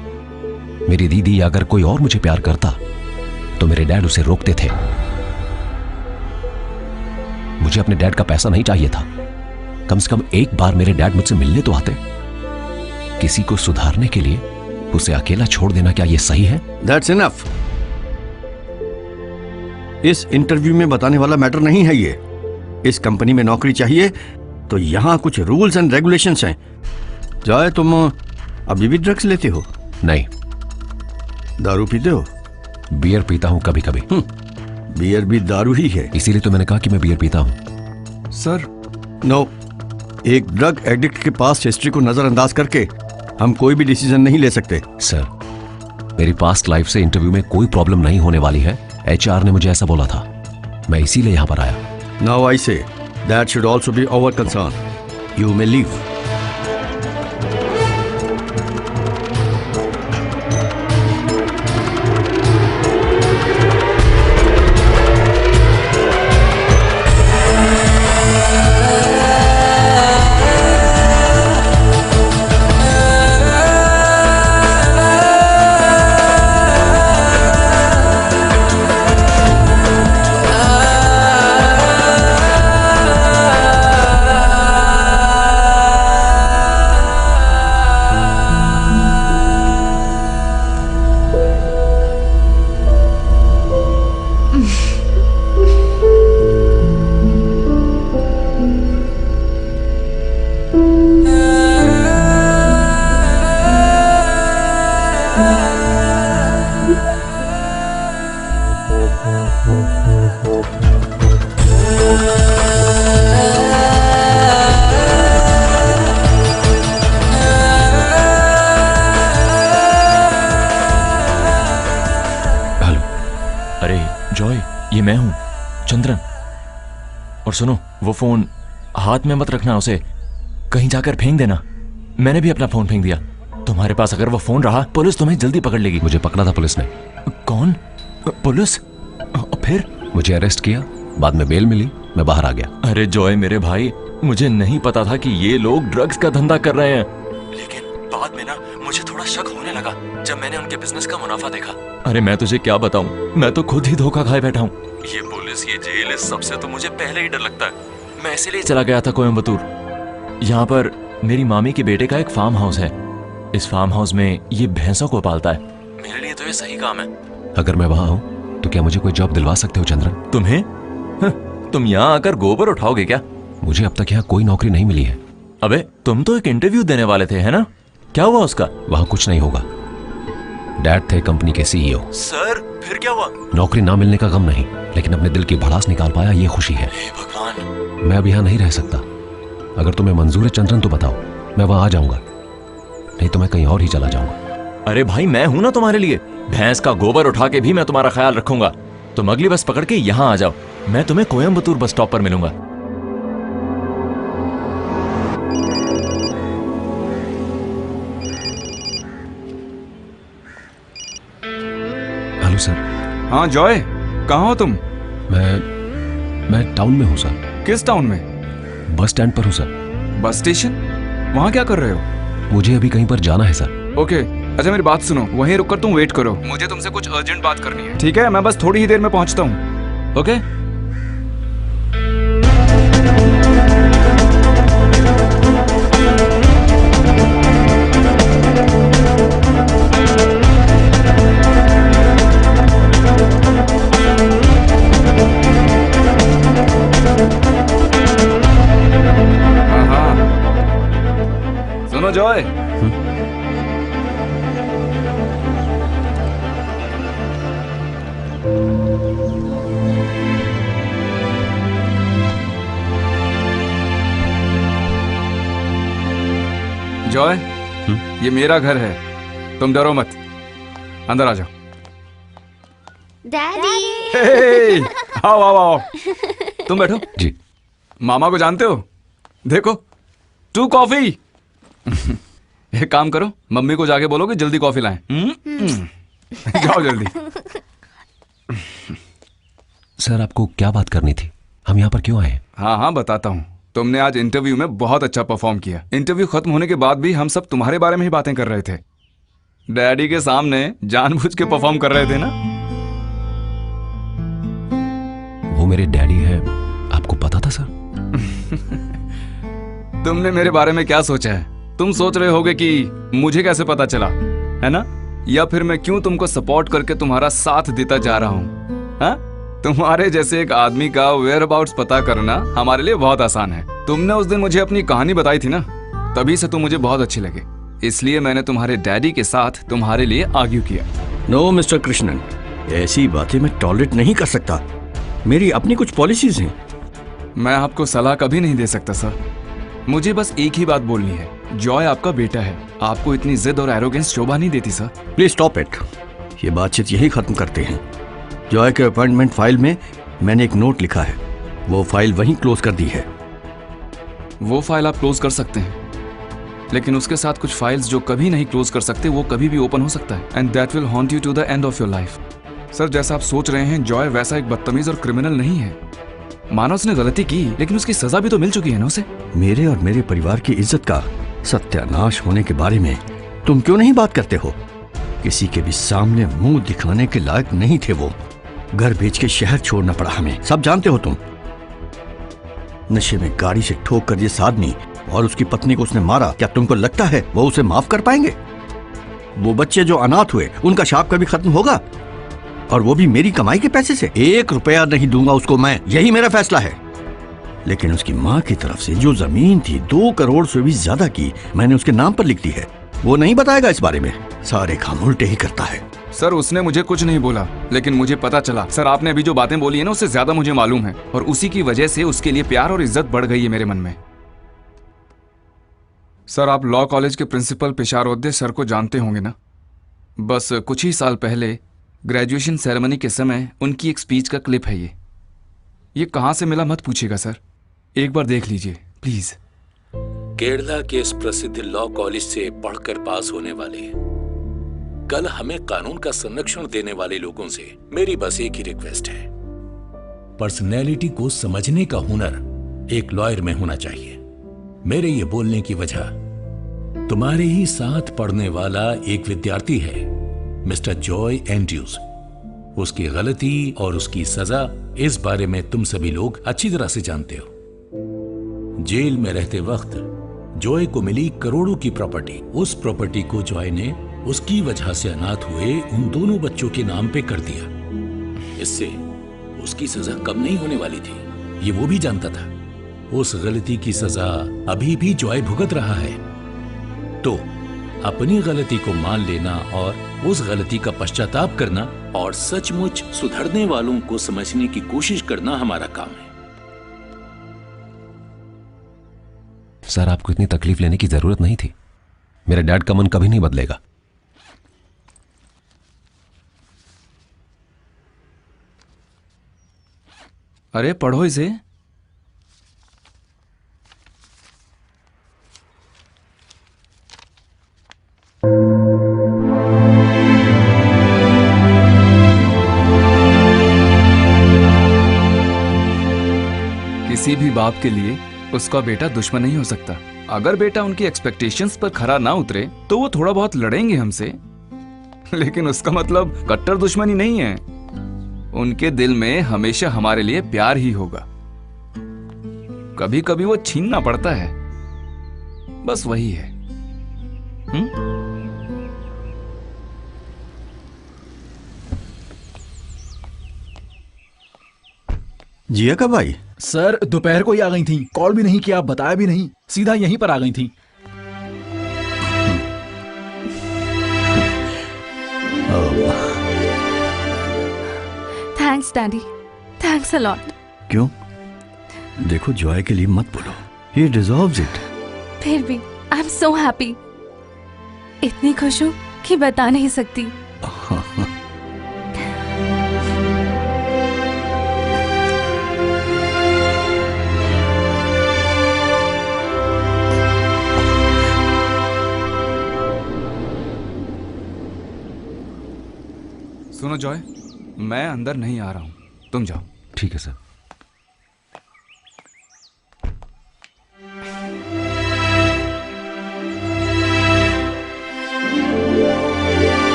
मेरी दीदी या अगर कोई और मुझे प्यार करता तो मेरे डैड उसे रोकते थे। मुझे अपने डैड का पैसा नहीं चाहिए था। कम से कम एक बार मेरे डैड मुझसे मिलने तो आते। किसी को सुधारने के लिए उसे अकेला छोड़ देना, क्या यह सही है? That's enough. इस इंटरव्यू में बताने वाला मैटर नहीं है ये। इस कंपनी में नौकरी चाहिए तो यहाँ कुछ रूल्स एंड रेगुलेशंस हैं। जाए तुम अभी भी ड्रग्स लेते हो? नहीं। दारू पीते हो? बियर पीता हूँ कभी कभी। बियर भी दारू ही है। इसीलिए तो मैंने कहा कि मैं बियर पीता हूँ। सर नो, एक ड्रग एडिक्ट के पास हिस्ट्री को नजरअंदाज करके हम कोई भी डिसीजन नहीं ले सकते। सर, मेरी पास्ट लाइफ से इंटरव्यू में कोई प्रॉब्लम नहीं होने वाली है। HR ने मुझे ऐसा बोला था, मैं इसीलिए यहाँ पर आया। Now I say that should also be our concern. You may leave. ये मैं हूं, चंद्रन। और सुनो, वो फोन हाथ में मत रखना, उसे कहीं जाकर फेंक देना। मैंने भी अपना फोन फेंक दिया। तुम्हारे पास अगर वो फोन रहा, पुलिस तुम्हें जल्दी पकड़ लेगी। मुझे पकड़ा था पुलिस ने। कौन? पुलिस? फिर? मुझे अरेस्ट किया, बाद में बेल मिली, मैं बाहर आ गया। अरे जॉय मेरे भाई, मुझे नहीं पता था कि ये लोग ड्रग्स का धंधा कर रहे हैं। लेकिन बाद में ना मुझे थोड़ा शक होने लगा जब मैंने उनके बिजनेस का मुनाफा देखा। अरे मैं तुझे क्या बताऊं, मैं तो खुद ही धोखा खाए बैठा हूं। ये पुलिस, ये जेल, इस सबसे तो मुझे पहले ही डर लगता है। मैं इसीलिए चला गया था कोयम्बतूर। यहाँ पर मेरी मामी के बेटे का एक फार्म हाउस है। इस फार्म हाउस में ये भैंसों को पालता है। मेरे लिए तो ये सही काम है। अगर मैं वहां हूँ तो क्या मुझे कोई जॉब दिलवा सकते हो चंद्रन? तुम्हें? तुम यहाँ आकर गोबर उठाओगे क्या? मुझे अब तक यहाँ कोई नौकरी नहीं मिली है। अबे तुम तो एक इंटरव्यू देने वाले थे, है ना? क्या हुआ उसका? वहां कुछ नहीं होगा। डैड थे कंपनी के CEO। सर फिर क्या हुआ? नौकरी ना मिलने का गम नहीं, लेकिन अपने दिल की भड़ास निकाल पाया, ये खुशी है। भगवान, मैं अब यहाँ नहीं रह सकता। अगर तुम्हें मंजूर है चंद्रन तो बताओ, मैं वहां आ जाऊंगा, नहीं तो मैं कहीं और ही चला जाऊंगा। अरे भाई मैं हूं ना तुम्हारे लिए। भैंस का गोबर उठा के भी मैं तुम्हारा ख्याल रखूंगा। तुम अगली बस पकड़ के यहाँ आ जाओ, मैं तुम्हें कोयम्बतूर बस स्टॉप पर मिलूंगा। Hello sir. हाँ जॉय, कहाँ हो तुम? मैं टाउन में हूँ सर। किस टाउन में? बस स्टैंड पर हूँ सर। Bus station? वहाँ क्या कर रहे हो? मुझे अभी कहीं पर जाना है सर। ओके, अच्छा मेरी बात सुनो, वहीं रुककर तुम वेट करो, मुझे तुमसे कुछ अर्जेंट बात करनी है। ठीक है, मैं बस थोड़ी ही देर में पहुंचता हूँ। ओके? सुनो जॉय, जॉय, ये मेरा घर है, तुम डरो मत, अंदर आ जाओ। डैडी। आओ आओ आओ, तुम बैठो। जी। मामा को जानते हो? देखो, 2 कॉफी। एक काम करो, मम्मी को जाके बोलो कि जल्दी कॉफी लाएं। जाओ जल्दी। सर आपको क्या बात करनी थी? हम यहाँ पर क्यों आए? हाँ हाँ बताता हूँ। तुमने आज इंटरव्यू में बहुत अच्छा परफॉर्म किया। इंटरव्यू खत्म होने के बाद भी हम सब तुम्हारे बारे में ही बातें कर रहे थे। डैडी के सामने जानबूझ के परफॉर्म कर रहे थे ना? वो मेरे डैडी है, आपको आपको पता था सर? तुमने मेरे बारे में क्या सोचा है? तुम सोच रहे होगे कि मुझे कैसे पता चला, है ना? या फिर मैं क्यों तुमको सपोर्ट करके तुम्हारा साथ देता जा रहा हूँ? हाँ? तुम्हारे जैसे एक आदमी का वेयर अबाउट्स पता करना हमारे लिए बहुत आसान है। तुमने उस दिन मुझे अपनी कहानी बताई थी ना, तभी से तुम मुझे बहुत अच्छे लगे, इसलिए मैंने तुम्हारे डैडी के साथ तुम्हारे लिए आर्ग्यू किया। नो मिस्टर कृष्णन, ऐसी बातें मैं टॉलरेट नहीं कर सकता। मेरी अपनी कुछ पॉलिसीज हैं। मैं आपको सलाह कभी नहीं दे सकता सर। मुझे बस एक ही बात बोलनी है, जॉय आपका बेटा है, आपको इतनी जिद और एरोगेंस शोभा नहीं देती सर। Please stop it. ये बातचीत यही खत्म करते हैं। जॉय के अपॉइंटमेंट फाइल में मैंने एक नोट लिखा है, वो फाइल वहीं क्लोज कर दी है। वो फाइल आप क्लोज कर सकते हैं, लेकिन उसके साथ कुछ फाइल्स जो कभी नहीं क्लोज कर सकते वो कभी भी ओपन हो सकता है, and that will haunt you to the end of your life. Sir, जैसा आप सोच रहे हैं, जॉय वैसा एक बदतमीज और क्रिमिनल नहीं है। मानो उसने गलती की, लेकिन उसकी सजा भी तो मिल चुकी है ना उसे। मेरे और मेरे परिवार की इज्जत का सत्यानाश होने के बारे में तुम क्यों नहीं बात करते हो? किसी के भी सामने मुंह दिखाने के लायक नहीं थे वो। घर बेच के शहर छोड़ना पड़ा हमें, सब जानते हो तुम। नशे में गाड़ी से ठोक कर जिस आदमी और उसकी पत्नी को उसने मारा, क्या तुमको लगता है वो उसे माफ कर पाएंगे? वो बच्चे जो अनाथ हुए, उनका शाप कभी खत्म होगा? और वो भी मेरी कमाई के पैसे से? 1 रुपया नहीं दूंगा उसको मैं, यही मेरा फैसला है। लेकिन उसकी माँ की तरफ से जो जमीन थी 2 करोड़ से भी ज्यादा की, मैंने उसके नाम पर लिख दी है। वो नहीं बताएगा इस बारे में, सारे काम उल्टे ही करता है। सर, उसने मुझे कुछ नहीं बोला, लेकिन मुझे पता चला। सर, आपने अभी जो बातें बोली है ना, उससे ज्यादा मुझे मालूम है, और उसी की वजह से उसके लिए प्यार और इज्जत बढ़ गई है मेरे मन में। सर, आप लॉ कॉलेज के प्रिंसिपल पिशारोद्दे सर को जानते होंगे ना? बस कुछ ही साल पहले ग्रेजुएशन सेरेमनी के समय उनकी एक स्पीच का क्लिप है ये कहां से मिला मत पूछिएगा सर, एक बार देख लीजिए प्लीज। केरला के इस प्रसिद्ध लॉ कॉलेज से पढ़कर पास होने वाले, कल हमें कानून का संरक्षण देने वाले लोगों से मेरी बस एक ही रिक्वेस्ट है। पर्सनैलिटी को समझने का हुनर एक लॉयर में होना चाहिए। मेरे ये बोलने की वजह, तुम्हारे ही साथ पढ़ने वाला एक विद्यार्थी है, मिस्टर जॉय एंड्रयूज। उसकी गलती और उसकी सजा, इस बारे में तुम सभी लोग अच्छी तरह से जानते हो। जेल में रहते वक्त जॉय को मिली करोड़ों की प्रॉपर्टी, उस प्रॉपर्टी को जॉय ने उसकी वजह से अनाथ हुए उन दोनों बच्चों के नाम पे कर दिया। इससे उसकी सजा कम नहीं होने वाली थी, ये वो भी जानता था। उस गलती की सजा अभी भी जॉय भुगत रहा है। तो अपनी गलती को मान लेना और उस गलती का पश्चाताप करना और सचमुच सुधरने वालों को समझने की कोशिश करना हमारा काम है। सर, आपको इतनी तकलीफ लेने की जरूरत नहीं थी। मेरे डैड का मन कभी नहीं बदलेगा। अरे पढ़ो इसे। किसी भी बाप के लिए उसका बेटा दुश्मन नहीं हो सकता। अगर बेटा उनकी एक्सपेक्टेशंस पर खरा ना उतरे तो वो थोड़ा बहुत लड़ेंगे हमसे, लेकिन उसका मतलब कट्टर दुश्मनी नहीं है। उनके दिल में हमेशा हमारे लिए प्यार ही होगा। कभी कभी वो छीनना पड़ता है, बस वही है। जिया कब आई? सर, दोपहर को ही आ गई थी, कॉल भी नहीं किया, बताया भी नहीं, सीधा यहीं पर आ गई थी। Thanks daddy, thanks a lot. क्यों? देखो, जॉय के लिए मत बोलो, ही डिजर्व्स इट। फिर भी आई एम सो हैप्पी, इतनी खुश हूँ कि बता नहीं सकती। सुनो जॉय, मैं अंदर नहीं आ रहा हूं, तुम जाओ। ठीक है सर।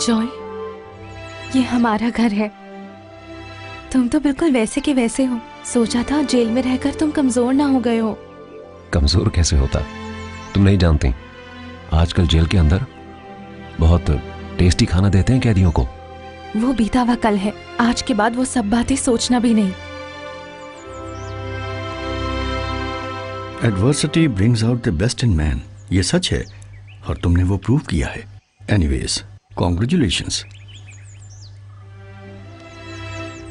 जॉय, ये हमारा घर है, तुम तो बिल्कुल वैसे के वैसे हो। सोचा था जेल में रहकर तुम कमजोर ना हो गए हो। कमजोर कैसे होता? तुम नहीं जानती, आजकल जेल के अंदर बहुत टेस्टी खाना देते हैं कैदियों को। वो बीता हुआ कल है, आज के बाद वो सब बातें सोचना भी नहीं। Adversity brings out the best in man, ये सच है और तुमने वो प्रूव किया है। एनीवेज, कॉन्ग्रेचुलेशंस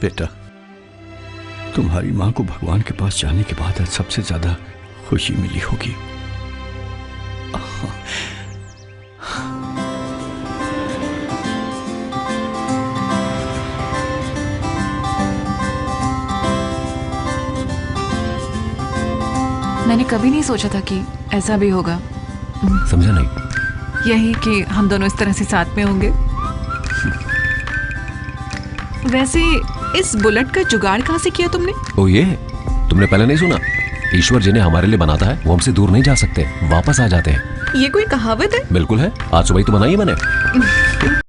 बेटा। तुम्हारी माँ को भगवान के पास जाने के बाद आज सबसे ज्यादा खुशी मिली होगी। मैंने कभी नहीं सोचा था कि ऐसा भी होगा। समझा नहीं? यही कि हम दोनों इस तरह से साथ में होंगे। वैसे इस बुलेट का जुगाड़ कहाँ से किया तुमने? ओ ये तुमने पहले नहीं सुना? ईश्वर जिन्हें हमारे लिए बनाता है वो हमसे दूर नहीं जा सकते, वापस आ जाते हैं। ये कोई कहावत है? बिल्कुल है, आज सुबह ही तो बनाई है मैंने।